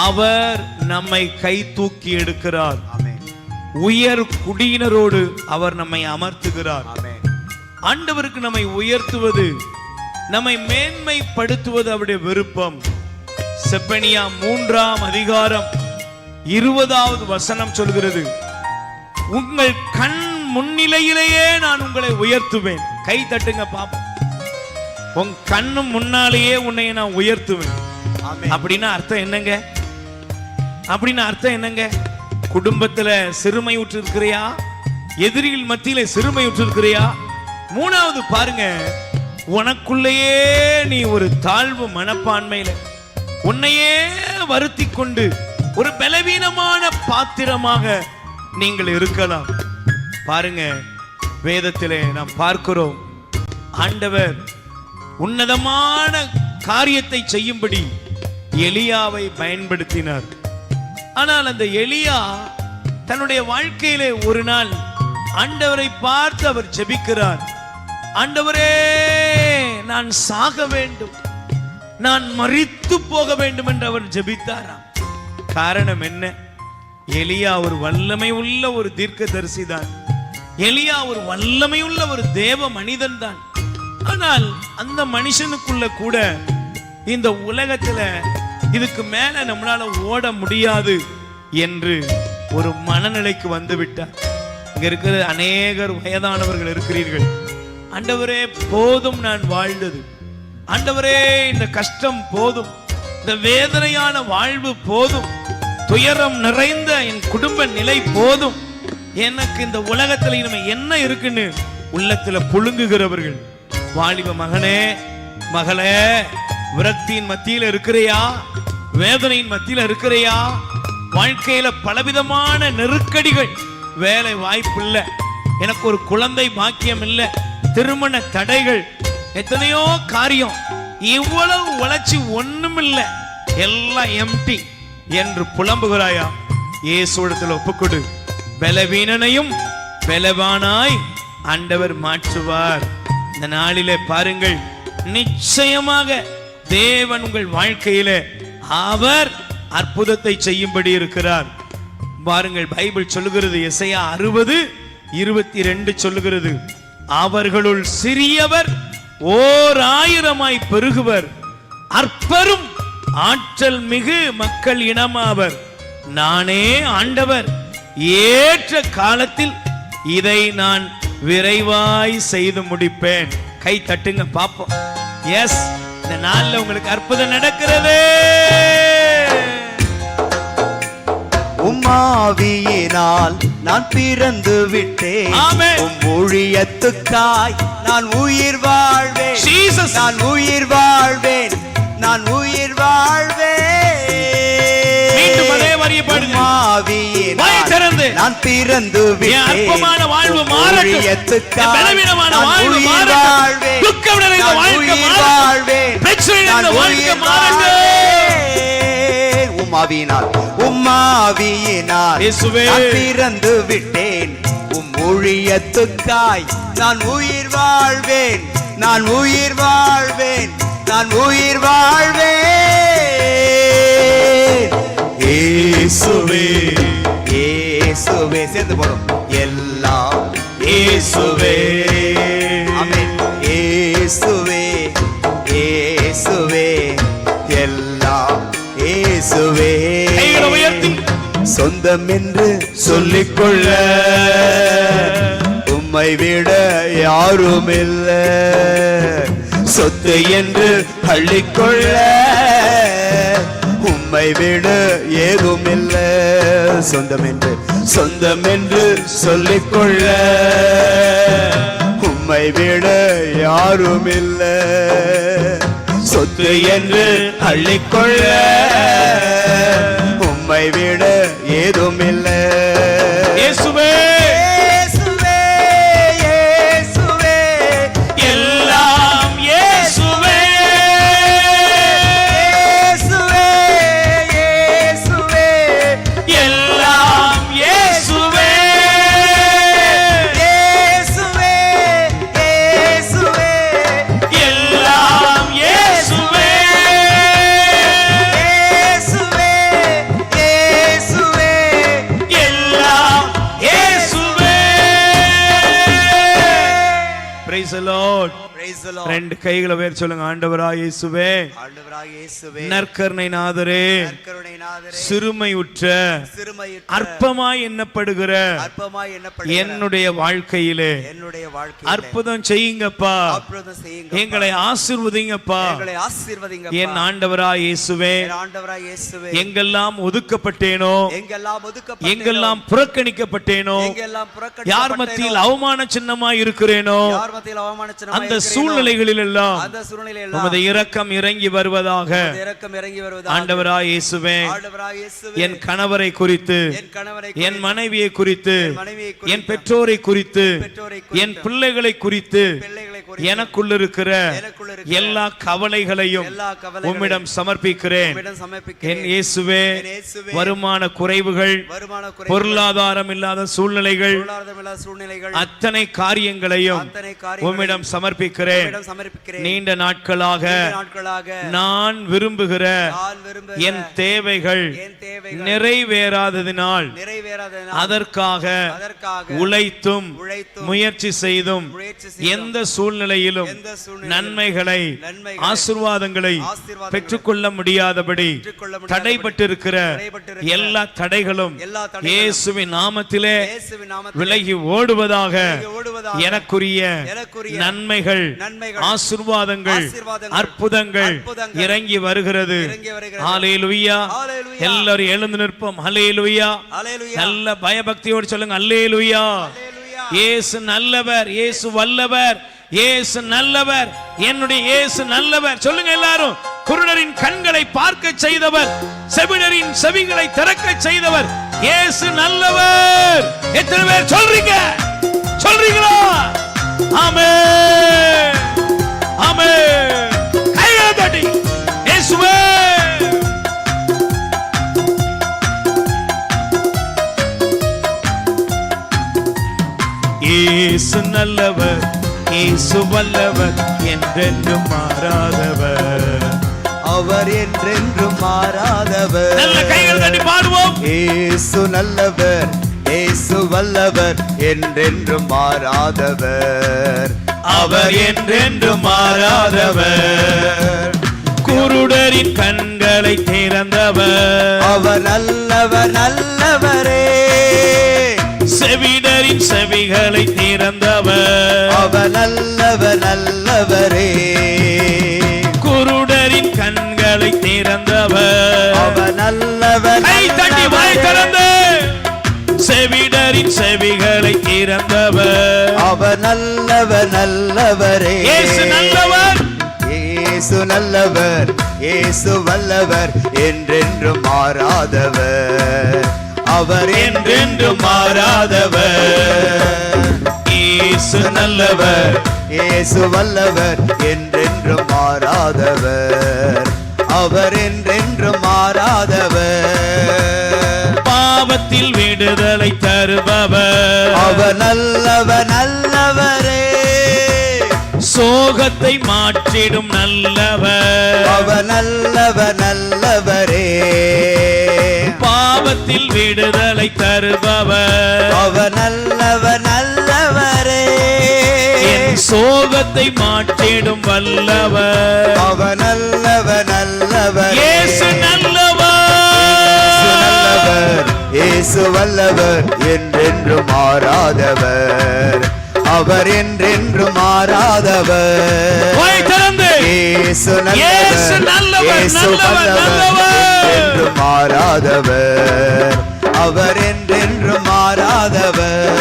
அவர் நம்மை கை தூக்கி எடுக்கிறார், உயர் குடியினரோடு அவர் நம்மை அமர்த்துகிறார். ஆண்டவருக்கு நம்மை உயர்த்துவது, நம்மை மேன்மைப்படுத்துவது அவருடைய விருப்பம். செப்பனியா 3 அதிகாரம் 20வது வசனம் சொல்கிறது, உங்கள் கண் முன்னிலையிலேயே நான் உங்களை உயர்த்துவேன். கை தட்டுங்க பாப்போம். உன் கண்ணு முன்னாலேயே உன்னை நான் உயர்த்துவேன். அப்படின்னா அர்த்தம் என்னங்க? அப்படின்னா அர்த்தம் என்னங்க? குடும்பத்துல சிறுமை உற்று இருக்கிறியா? எதிரிகள் மத்தியில சிறுமை உற்று இருக்கிறியா? 3வது பாருங்க, உனக்குள்ளேயே நீ ஒரு தாழ்வு மனப்பான்மையில உன்னையே வருத்தி கொண்டு ஒரு பலவீனமான பாத்திரமாக நீங்கள் இருக்கலாம். பாருங்க, வேதத்திலே நாம் பார்க்கிறோம், ஆண்டவர் உன்னதமான காரியத்தை செய்யும்படி எலியாவை பயன்படுத்தினார். ஆனால் அந்த எலியா தன்னுடைய வாழ்க்கையிலே ஒரு நாள் ஆண்டவரை பார்த்து அவர் ஜெபிக்கிறார். ஆண்டவரே, நான் சாக வேண்டும், நான் மரித்து போக வேண்டும் என்று அவர் ஜெபித்தாராம். காரணம் என்ன? எலியா ஒரு வல்லமை உள்ள ஒரு தீர்க்கதரிசி தான். எலியா ஒரு வல்லமை உள்ள ஒரு தேவ மனிதன் தான். ஆனால் அந்த மனுஷனுக்குள்ள கூட இந்த உலகத்துல இதுக்கு மேல நம்மளால ஓட முடியாது என்று ஒரு மனநிலைக்கு வந்து விட்டார். இங்க இருக்கிற அநேகர் வயதானவர்கள் இருக்கிறீர்கள். ஆண்டவரே, போதும் நான் வாழ்ந்தது. ஆண்டவரே, இந்த கஷ்டம் போதும், இந்த வேதனையான வாழ்வு போதும், துயரம் நிறைந்த என் குடும்ப நிலை போதும், எனக்கு இந்த உலகத்துல இனிமே என்ன இருக்குன்னு உள்ளத்துல புழுங்குகிறவர்கள். வாலிப மகனே, மகளே, விரக்தியின் மத்தியில இருக்கிறையா? வேதனையின் மத்தியில இருக்கிறையா? வாழ்க்கையில பலவிதமான நெருக்கடிகள், வேலை வாய்ப்பு இல்ல, எனக்கு ஒரு குழந்தை பாக்கியம் இல்ல, திருமண தடைகள், எத்தனையோ காரியம், இவ்வளவு உழைச்சி ஒண்ணும் இல்ல, எல்லாம் எம்டி என்று புலம்புகிறாயா? இயேசுவிடத்தில் ஒப்புக்கொடு. பலவீனனையும் பலவானாய் ஆண்டவர் மாற்றுவார். இந்த நாளிலே பாருங்கள், நிச்சயமாக தேவன் உங்கள் வாழ்க்கையிலே அவர் அற்புதத்தை செய்யும்படி இருக்கிறார். பாருங்கள், பைபிள் சொல்லுகிறது, எசையா 60:22 சொல்லுகிறது, அவர்களுள் சிறியவர் 1000 பெருகுவர், அற்பரும் ஆற்றல் மிகு மக்கள் இனமாவர். நானே ஆண்டவர், ஏற்ற காலத்தில் இதை நான் விரைவாய் செய்து முடிப்பேன். கை தட்டுங்க பாப்போம். எஸ், இந்த நாள்ல உங்களுக்கு அற்புதம் நடக்கிறது. உம்மாவியினால் நான் பிறந்து விட்டேன். ஆமென். உம் ஊழியத்துக்காய் நான் உயிர் வாழ்வேன். Jesus. நான் உயிர் வாழ்வேன், நான் உயிர் வாழ்வேன். மீண்டும் அதே வரியை பாடுங்க. வாயை திறந்து, நான் பிறந்து என் அற்பமான வாழ்வு மாறட்டும், என் பலவீனமான வாழ்வு மாறட்டும், துக்கம் நிறைந்த வாழ்க்கை மாறட்டும், பிரச்சனை நிறைந்த வாழ்க்கை மாறட்டும். உம்மாவியினால் நான் பிறந்து விட்டேன். உம் ஊழியத்துக்காய் நான் உயிர் வாழ்வேன், நான் உயிர் வாழ்வேன், நான் உயிர் வாழ்வேன். இயேசுவே, இயேசுவே, சேர்ந்து போறோம். எல்லாம் இயேசுவே. ஆமென். இயேசுவே, இயேசுவே, எல்லாம் இயேசுவே. சொந்தம் என்று சொல்லிக்கொள்ள உம்மை விட யாரும் இல்லை, சொத்து என்று அள்ளிக்கொள்ள உம்மை விட ஏதும் இல்லை. சொந்தம் என்று சொல்லிக்கொள்ள உம்மை விட யாரும் இல்லை, சொத்து என்று அள்ளிக்கொள்ள உம்மை விட ஏதும் இல்லை. இயேசுவே, இயேசுவே, இயேசுவே, எல்லாம் இயேசுவே. இயேசுவே, இயேசுவே, எல்லாம் இயேசுவே. இயேசுவே, இயேசுவே, எல்லாம் இயேசுவே. இயேசுவே, இயேசுவே, எல்லாம் இயேசுவே. Praise the Lord. Praise the Lord. ரெண்டு கைகளை உயர்த்தி சொல்லுங்க. ஆண்டவராய் இயேசுவே, ஆண்டவராகிய இயேசுவே, நற்கருணை நாதரே, நற்கருணைநாதரே, சிறுமையுற்ற சிறுமையுற்ற அற்பமாய் எண்ணப்படுகிற அற்பமாய் எண்ணப்படுகிற என்னுடைய வாழ்க்கையிலே என்னுடைய வாழ்க்கையிலே அற்புதம் செய்யுங்கப்பா, அற்புதம் செய்யுங்க. எங்களை ஆசீர்வதிங்கப்பா. எங்களை ஆசீர்வதிங்க. என் ஆண்டவராய் இயேசுவே, ஆண்டவராகிய இயேசுவே, எங்கெல்லாம் ஒதுக்கப்பட்டேனோ, எங்கெல்லாம் ஒதுக்கப்பட்டேனோ, எங்கெல்லாம் புறக்கணிக்கப்பட்டேனோ, எங்கெல்லாம் யார் மத்தியில் அவமான சின்னமாய் இருக்கிறேனோ, யார் மத்தியில் அவமான சின்னமாய் அந்த இருக்கிறேனோ, சூழ்நிலைகளில் எல்லாம் அந்த சூழ்நிலையில் எல்லாம் உமது இரக்கம் இறங்கி வருவதாக. உமது இரக்கம் இறங்கி வருவதாக. ஆண்டவராய் இயேசுவே, ஆண்டவராகிய இயேசுவே, என் கணவரை குறித்து, என் கணவரை என் மனைவியை குறித்து, என் மனைவியை குறித்து, என் பெற்றோரை குறித்து, பெற்றோரை குறித்து, என் பிள்ளைகளை குறித்து, பிள்ளைகளை குறித்து, எனக்குள்ள இருக்கிற இருக்கிற எல்லா கவலைகளையும் உம்மிடம் சமர்ப்பிக்கிறேன். என் இயேசுவே, வருமான குறைவுகள், பொருளாதாரம் இல்லாத சூழ்நிலைகள், அத்தனை காரியங்களையும் உம்மிடம் சமர்ப்பிக்கிறேன். நீண்ட நாட்களாக நான் விரும்புகிற என் தேவைகள் நிறைவேறாததினால் அதற்காக உழைத்தும் முயற்சி செய்தும் எந்த சூழ்நிலையிலும் நன்மைகளை ஆசீர்வாதங்களை பெற்றுக்கொள்ள முடியாதபடி தடைபட்டிருக்கிற எல்லா தடைகளும் இயேசுவின் நாமத்திலே விலகி ஓடுவதாக. எனக்குரிய நன்மைகள், ஆசீர்வாதங்கள், அற்புதங்கள் இறங்கி வருகிறது. ஹல்லேலூயா. எல்லாரும் எழுந்து நிற்போம். ஹல்லேலூயா. நல்ல பயபக்தியோடு சொல்லுங்க ஹல்லேலூயா. இயேசு நல்லவர், இயேசு வல்லவர், இயேசு நல்லவர், என்னுடைய இயேசு நல்லவர். சொல்லுங்க எல்லாரும். குருடரின் கண்களை பார்க்க செய்தவர், செவிடரின் செவிகளை திறக்க செய்தவர் இயேசு நல்லவர். எத்தனை பேர் சொல்றீங்க? சொல்றீங்களா? ஆமென், ஆமென். கையை தட்டி இயேசுவே. இயேசு நல்லவர், இயேசு வல்லவர், என்றென்றும் மாறாதவர். அவர் என்றென்றும் மாறாதவர். நல்ல கைகள் தட்டி பாடுவோம். இயேசு நல்லவர், இயேசு வல்லவர், என்றென்றும் மாறாதவர். அவர் என்றென்றும் மாறாதவர். குருடரின் கண்களை திறந்தவர். அவர் நல்லவர், நல்லவரே. செவிடரின் செவிகளை திறந்தவர். அவர் நல்லவர், நல்லவரே. குருடரின் கண்களை திறந்தவர். அவர் நல்லவர். கை தட்டி வாய் திறந்து செவிடரின் செவிகளை திறந்தவர். அவர் நல்லவர், நல்லவரே. இயேசு நல்லவர், இயேசு நல்லவர், இயேசு வல்லவர், என்றென்றும் மாறாதவர். அவர் என்றென்றும் மாறாதவர். இயேசு நல்லவர், இயேசு வல்லவர், என்றென்றும் மாறாதவர். அவர் என்றென்றும் மாறாதவர். பாவத்தில் விடுதலை தருபவர். அவர் நல்லவர், நல்லவரே. சோகத்தை மாற்றிடும் நல்லவர். அவர் நல்லவர், நல்லவரே. பாவத்தில் விடுதலை தருபவர். அவர் நல்லவர், நல்லவரே. என் சோகத்தை மாற்றிடும் வல்லவர். அவர் நல்லவர், நல்லவரே. இயேசு நல்லவர், இயேசு நல்லவர், இயேசு வல்லவர், என்றென்றும் மாறாதவர். அவர் என்றென்றும் மாறாதவர். வாய் திறந்து இயேசு இயேசு நல்லவர், இயேசு நல்லவர், நல்லவர். என்றென்றும் மாறாதவர். அவர் என்றென்றும் மாறாதவர்.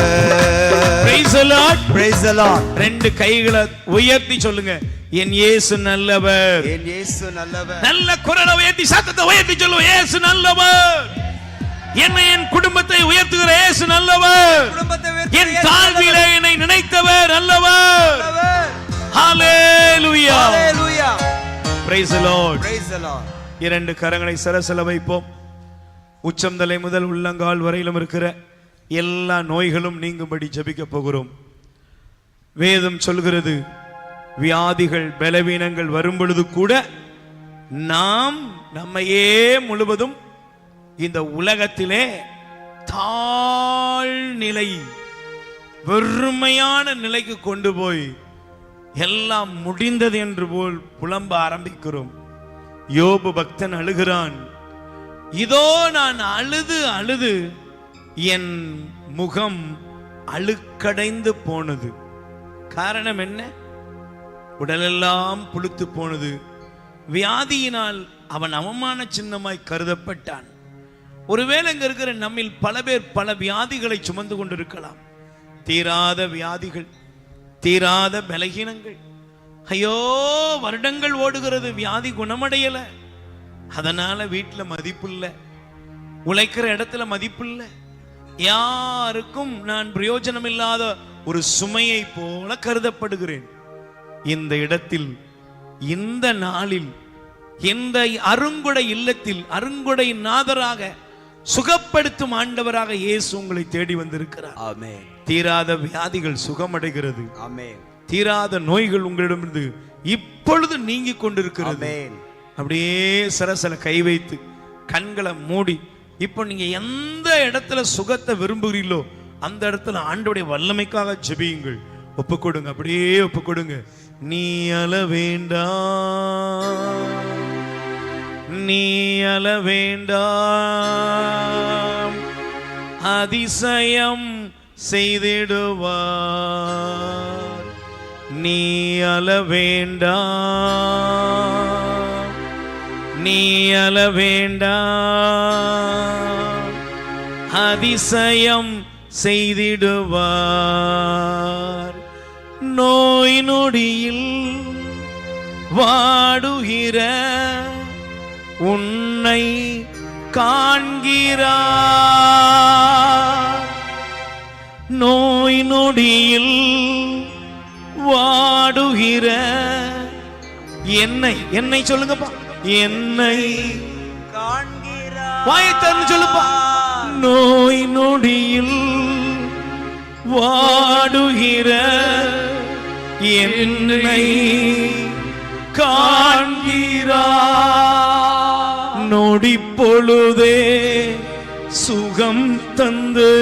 Praise the Lord. Praise the Lord. ரெண்டு கைகளை உயர்த்தி சொல்லுங்க, என் இயேசு நல்லவர். என் இயேசு நல்லவர். நல்ல குரலை உயர்த்தி, சத்தத்தை உயர்த்தி சொல்லுங்க, இயேசு நல்லவர். என்னை, என் குடும்பத்தை உயர்த்துகிற இயேசு நல்லவர். என் தாழ்விலே என்னை நினைத்தவர் நல்லவர். ஹல்லேலூயா. Hallelujah. Praise the Lord. Praise the Lord. இரண்டு கரங்களை சரசல வைப்போம். உச்சம் தலை முதல் உள்ளங்கால் வரையிலும் இருக்கிற எல்லா நோய்களும் நீங்கும்படி ஜெபிக்க போகிறோம். வேதம் சொல்கிறது, வியாதிகள் பலவீனங்கள் வரும் பொழுது கூட நாம் நம்மையே முழுவதும் இந்த உலகத்திலே தாழ்நிலை, வெறுமையான நிலைக்கு கொண்டு போய் எல்லாம் முடிந்தது என்று போல் புலம்ப ஆரம்பிக்கிறோம். யோபு பக்தன் அழுகிறான், இதோ நான் அழுது அழுது என் முகம் அழுக்கடைந்து போனது. காரணம் என்ன? உடலெல்லாம் புழுத்து போனது. வியாதியினால் அவன் அவமான சின்னமாய் கருதப்பட்டான். ஒருவேளை இங்க இருக்கிற நம்மில் பல பேர் பல வியாதிகளை சுமந்து கொண்டிருக்கலாம். தீராத வியாதிகள், தீராத பலகீனங்கள். ஐயோ, வருடங்கள் ஓடுகிறது, வியாதி குணமடையல. அதனால வீட்டுல மதிப்பு இல்லை, உழைக்கிற இடத்துல மதிப்பு இல்லை, யாருக்கும் நான் பிரயோஜனம் இல்லாத ஒரு சுமையை போல கருதப்படுகிறேன். இந்த இடத்தில் இந்த நாளில் இந்த அருங்குடை இல்லத்தில் அருங்குடை நாதராக சுகப்படுத்தும் ஆண்டவராக இயேசு உங்களை தேடி வந்திருக்கிறார். ஆமென். தீராத வியாதிகள் சுகமடைகிறது. ஆமென். தீராத நோய்கள் உங்களிடமிருந்து இப்பொழுது நீங்கி கொண்டிருக்கிறது. ஆமென். அப்படியே சரசல கை வைத்து கண்களை மூடி இப்போ நீங்க எந்த இடத்துல சுகத்தை விரும்புகிறீங்களோ அந்த இடத்துல ஆண்டவருடைய வல்லமைக்காக ஜெபியுங்கள். ஒப்பு கொடுங்க, அப்படியே ஒப்பு கொடுங்க. நீ அழ வேண்டாம், நீ அழ வேண்டாம், அதிசயம் செய்திடுவார். நீ அழ வேண்டாம், நீ அழ வேண்டாம், அதிசயம் செய்திடுவார். நோய் நொடியில் வாடுகிற உன்னை காண்கிறார். நோய் நொடியில் வாடுகிற என்னை சொல்லுங்கப்பா, என்னை காண்கிறார். வாயை திறந்து சொல்லுப்பா. நோய் நொடியில் வாடுகிற என்னை காண்கிறார். நொடி பொழுதே சுகம் தந்து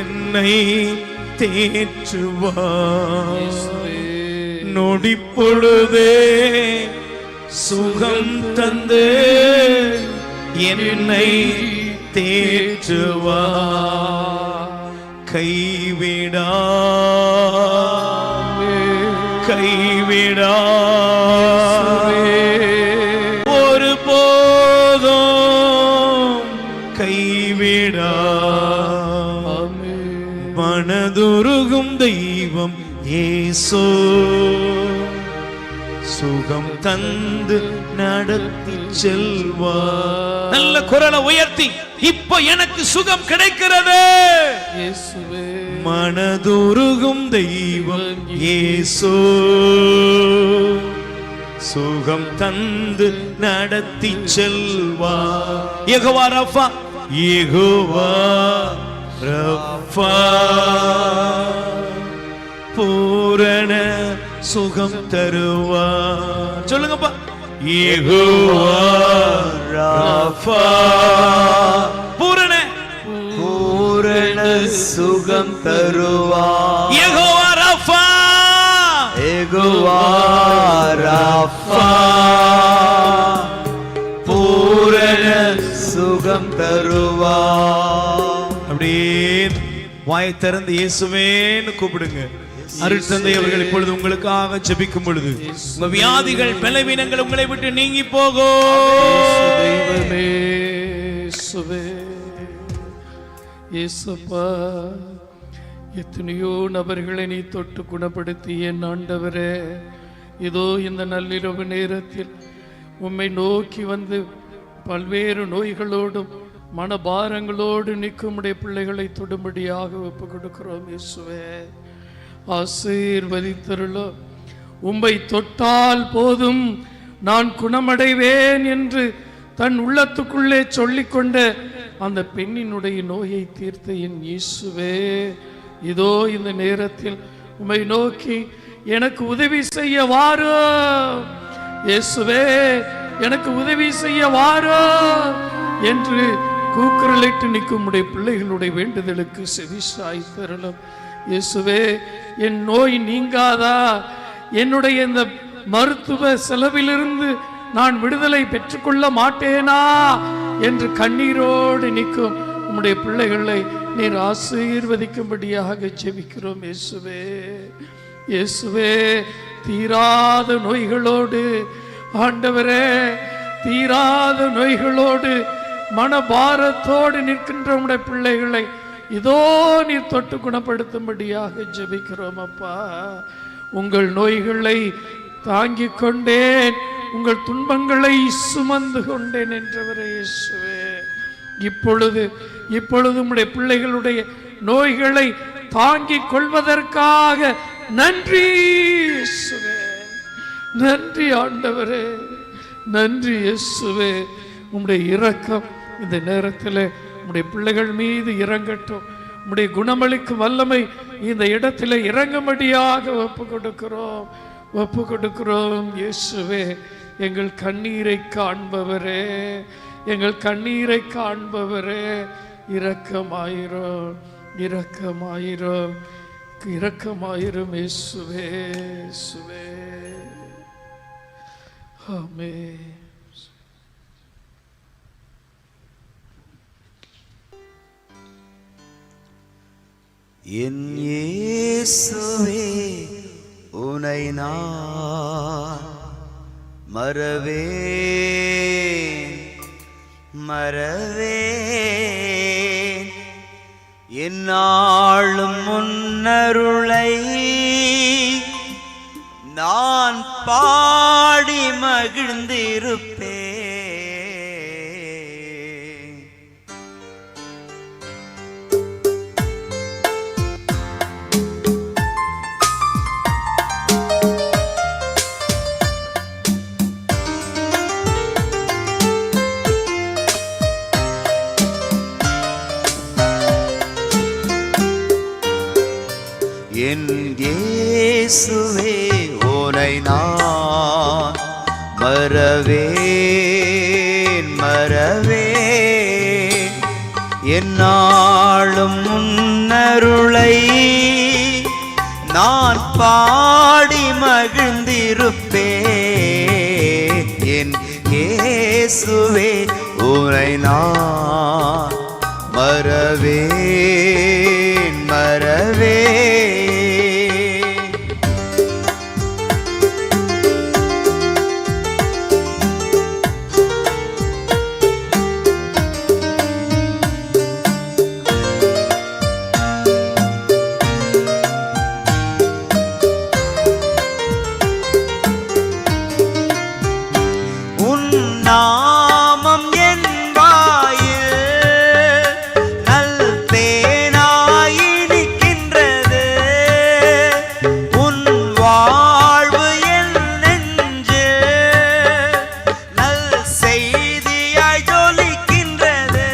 என்னை தேற்றுவார். நொடி பொழுதே சுகம் தந்து என்னை தேற்றுவார். கைவிடா கைவிடா ஒரு போதும் கைவிடா. மனதுருகும் தெய்வம் இயேசு சுகம் தந்து நடத்தி செல்வார். நல்ல குரலை உயர்த்தி இப்போ எனக்கு சுகம் கிடைக்கிறது. மனதுருகும் தெய்வம் இயேசு சுகம் தந்து நடத்தி செல்வார். யெகோவா ரஃபா, யெகோவா ரஃபா பூரண சுகம் தருவார். சொல்லுங்கப்பா. யெகோவா ரஃபா பூரண சுகம் தருவார். யெகோவா ரஃபா, யெகோவா ரஃபா பூரண சுகம் தருவார். அப்படியே வாயை திறந்து இயேசுவேன்னு கூப்பிடுங்க. அருட்தந்தை அவர்கள் இப்பொழுது உங்களுக்காக ஜெபிக்கும் பொழுது உங்க வியாதிகள் பலவீனங்கள் உங்களை விட்டு நீங்கி போகும். தெய்வமே இயேசுப்பா, எத்தனையோ நபர்களை நீ தொட்டு குணப்படுத்தி என் ஆண்டவரே, இதோ இந்த நள்ளிரவு நேரத்தில் உம்மை நோக்கி வந்து பல்வேறு நோய்களோடும் மனபாரங்களோடு நிற்கும் உடைய பிள்ளைகளை தொடும்படியாக ஒப்பு கொடுக்கிறோம். இயேசுவே, ஆசீர்வதித்தருளோ. உம்மை தொட்டால் போதும் நான் குணமடைவேன் என்று தன் உள்ளத்துக்குள்ளே சொல்லிக்கொண்ட அந்த பெண்ணினுடைய நோயை தீர்த்த என் இயேசுவே, இதோ இந்த நேரத்தில் உம்மை நோக்கி எனக்கு உதவி செய்ய வாரோ. இயேசுவே, எனக்கு உதவி செய்ய வாரோ என்று கூக்குரலிட்டு நிற்கும் உடைய பிள்ளைகளுடைய வேண்டுதலுக்கு செவிசாய் தருளும். இயேசுவே, என் நோய் நீங்காதா? என்னுடைய இந்த மருத்துவ செலவிலிருந்து நான் விடுதலை பெற்றுக்கொள்ள மாட்டேனா என்று கண்ணீரோடு நிற்கும் உம்முடைய பிள்ளைகளை நீர் ஆசீர்வதிக்கும்படியாக ஜெபிக்கிறோம். இயேசுவே, இயேசுவே, தீராத நோய்களோடு ஆண்டவரே, தீராத நோய்களோடு மனபாரத்தோடு நிற்கின்ற உம்முடைய பிள்ளைகளை இதோ நீர் தொட்டு குணப்படுத்தும்படியாக ஜெபிக்கிறோம். அப்பா, உங்கள் நோய்களை தாங்கிக் கொண்டேன், உங்கள் துன்பங்களை சுமந்து கொண்டேன் என்றவரே இயேசுவே, இப்பொழுது உம்முடைய பிள்ளைகளுடைய நோய்களை தாங்கிக் கொள்வதற்காக நன்றி இயேசுவே, நன்றி ஆண்டவரே, நன்றி இயேசுவே. உம்முடைய இரக்கம் இந்த நேரத்தில் உம்முடைய பிள்ளைகள் மீது இறங்கட்டும். உம்முடைய குணமளிக்கும் வல்லமை இந்த இடத்துல இறங்கும்படியாக ஒப்பு கொடுக்கிறோம் இயேசுவே. எங்கள் கண்ணீரை காண்பவரே, எங்கள் கண்ணீரை காண்பவரே, இரக்கமாயிரும், இரக்கமாயிரும், இரக்கமாயிரும் இயேசுவே, இயேசுவே. ஆமென். என் இயேசுவே உனை நான் மறவேன் என்னாலும் முன்னருளை நான் பாடி மகிழ்ந்திருப்பேன். என் இயேசுவே உனை நான் மறவேன் என்னாலும் முன்னருளை நான் பாடி மகிழ்ந்திருப்பேன். என் இயேசுவே உனை நான் மறவேன். நாமம் என் வாயில் நல் தேனாயிருக்கின்றது, உன் வாழ்வு என் நெஞ்சில் நல் செய்தியாய் ஜொலிக்கின்றது.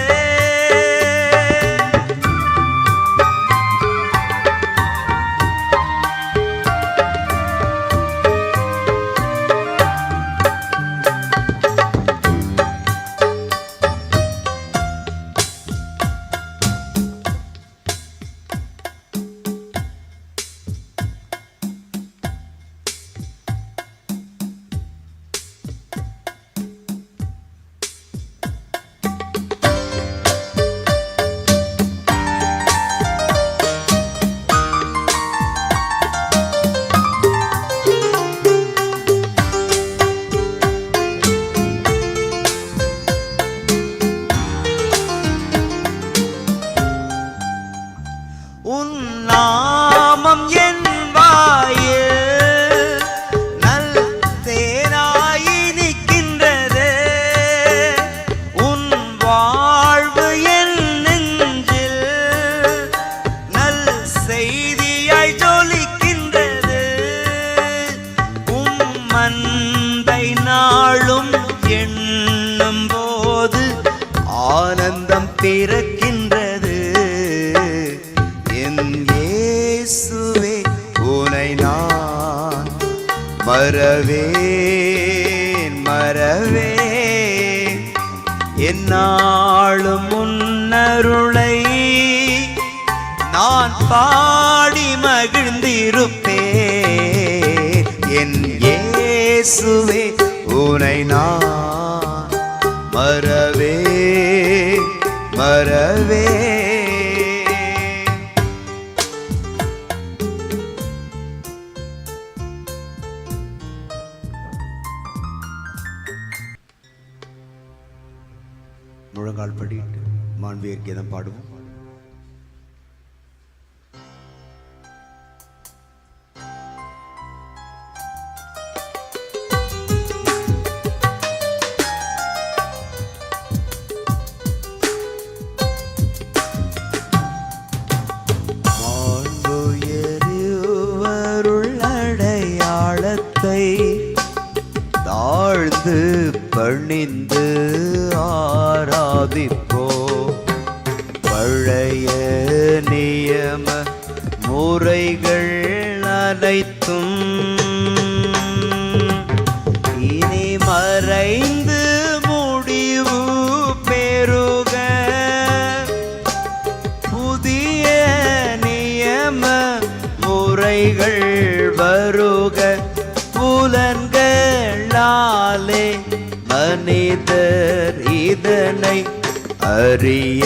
உன் நாமம் என் வாயில் நல் தேனாயிருக்கின்றது, உன் வாழ்வு என் நெஞ்சில் நல் செய்தியாய் ஜொலிக்கின்றது. அன்பை நாளும் எண்ணும் போது ஆனந்தம் பிறக்கின்றது. என் இயேசுவே உனை நான் மறவேன் என்னாலும் முன்னருளை நான் பாடி மகிழ்ந்திருப்பேன். என் இயேசுவே உனை நான் மறவேன். முழங்கால் படிட்டு மாண்பியர் கீதம் பாடுவோம். பணிந்து ஆராதிப்போ. பழைய நியம முறைகள் அனைத்தும் இனி மறைந்து முடிவு பெறுக. புதிய நியம முறைகள் வருக. புலன்களாலே மனிதர் இதனை அறிய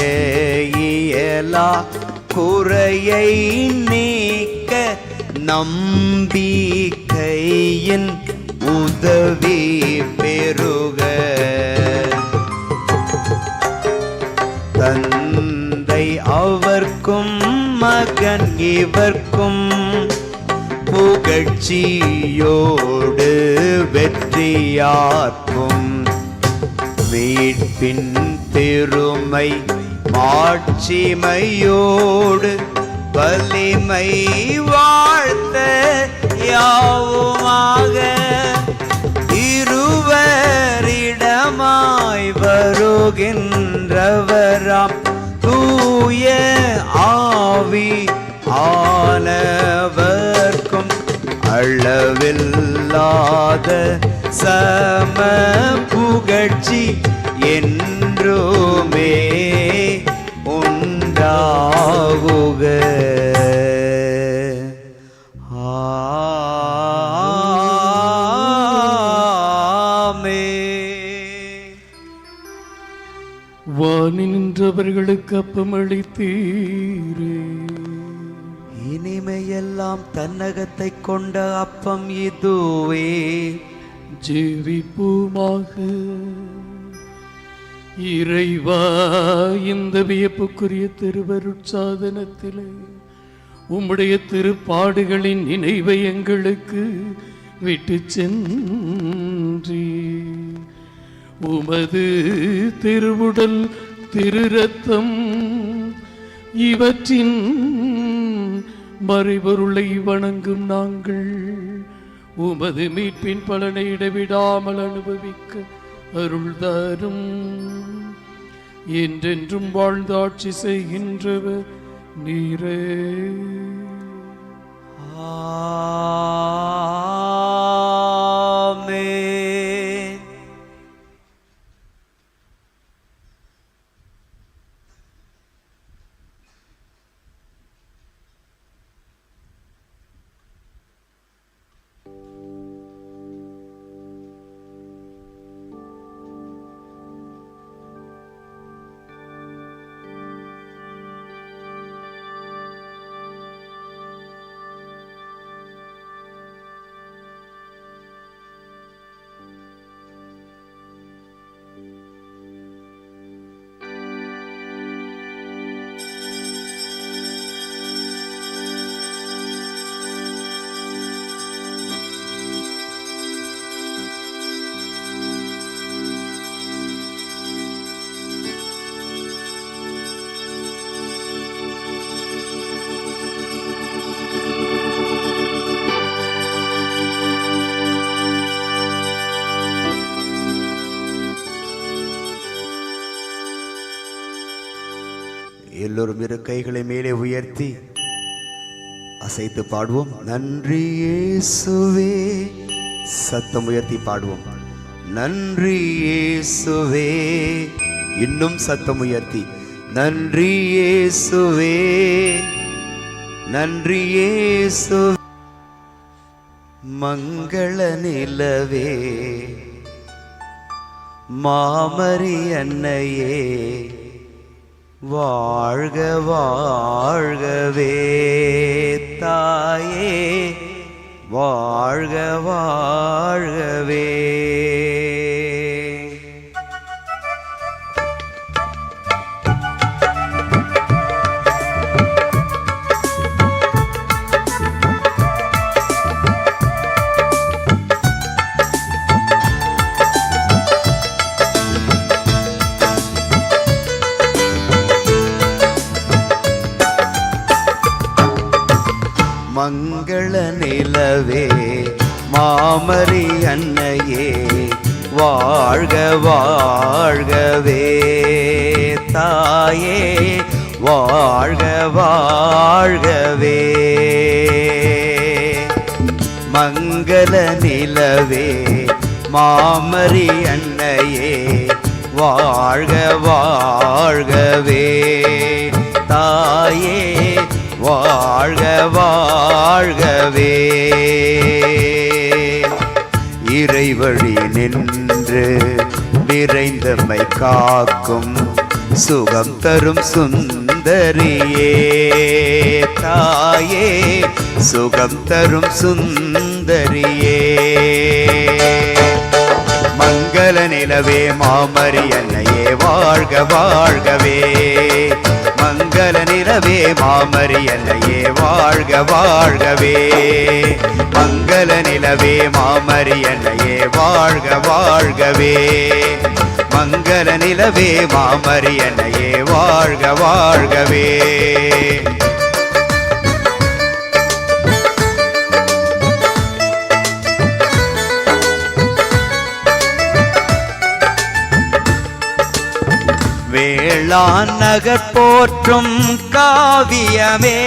இயலா. குறையை நீக்க நம்பிக்கையின் உதவி பெறுக. தந்தை அவர்க்கும் மகன் இவர்க்கும் புகழ்ச்சியோடு வெற்றியாக்கும். மீட்பின் பெருமை மாட்சிமையோடு வலிமை வாழ்த்த யாவுமாக. இருவரிடமாய் வருகின்றவராம் தூய ஆவி ஆனவர்க்கும் அளவில்லாத சம புகழ்ச்சி என்றுமே உண்டாகுக. ஆமென். வானி நின்றவர்களுக்கு அப்பமளித்தீரே. இனிமையெல்லாம் தன்னகத்தை கொண்ட அப்பம் இதுவே. ஜீவிப்போமாக. இறைவா, இந்த வியப்புக்குரிய திருவருட்சாதனத்திலே உம்முடைய திருப்பாடுகளின் நினைவை எங்களுக்கு விட்டு சென்றீ. உமது திருவுடல் திரு ரத்தம் இவற்றின் மறைபொருளை வணங்கும் நாங்கள் உமது மீட்பின் பலனை இடைவிடாமல் அனுபவிக்க அருள் தரும். என்றென்றும் வாழ்ந்து ஆட்சி செய்கின்றவர் நீரே. ஆமென். எல்லோரும் இரு கைகளை மேலே உயர்த்தி அசைத்து பாடுவோம். நன்றி இயேசுவே. சத்தம் உயர்த்தி பாடுவோம். நன்றி இயேசுவே. இன்னும் சத்தம் உயர்த்தி நன்றி இயேசுவே. நன்றி இயேசுவே. மங்கள நிலவே, மாமரி அன்னையே, வாழ்க வாழ்கவே. தாயே வாழ்க வாழ்கவே. மங்கள நிலவே, மாமரி அன்னையே, வாழ்க வாழ்கவே. தாயே வாழ்க வாழ்கவே. மங்கள நிலவே மாமரி அன்னையே வாழ்க வாழ்கவே. தாயே வாழ்க வாழ்கவே. இறைவழி நின்று விரைந்தமை காக்கும் சுகம் தரும் சுந்தரியே. தாயே சுகம் தரும் சுந்தரியே. மங்கள நிலவே மாமரி அன்னையே வாழ்க வாழ்கவே. மங்கள நிலவே மாமரி அன்னையே வாழ்க வாழ்கவே. மங்கள நிலவே மாமரி அன்னையே வாழ்க வாழ்கவே. மங்கள நிலவே மாமரி அன்னையே வாழ்க வாழ்கவே. வேளாண் நகர் போற்றும் காவியமே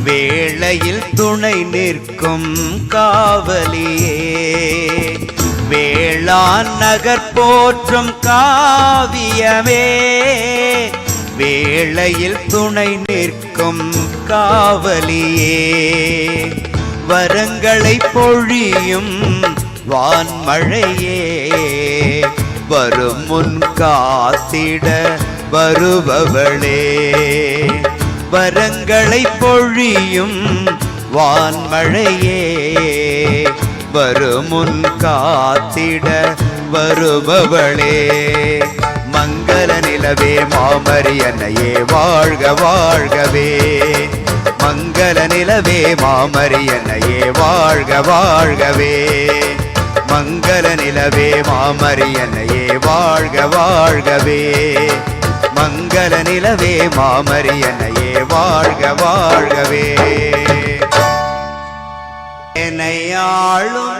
வேளையில் துணை நிற்கும் காவலியே. வேளாண் நகர் போற்றும் காவியமே வேளையில் துணை நிற்கும் காவலியே. வரங்களை பொழியும் வான்மழையே வரும் முன் காத்திட வருபவளே. வரங்களை பொழியும் வான்மழையே வரும் முன் காத்திட வருபவளே. மங்கள நிலவே மாமரி அன்னையே வாழ்க வாழ்கவே. மங்கள நிலவே மாமரி அன்னையே வாழ்க வாழ்கவே. மங்கள நிலவே மாமரி அன்னையே வாழ்க வாழ்கவே. மங்கள நிலவே மாமரி அன்னையே வாழ்க வாழ்கவே. என்னை ஆளும்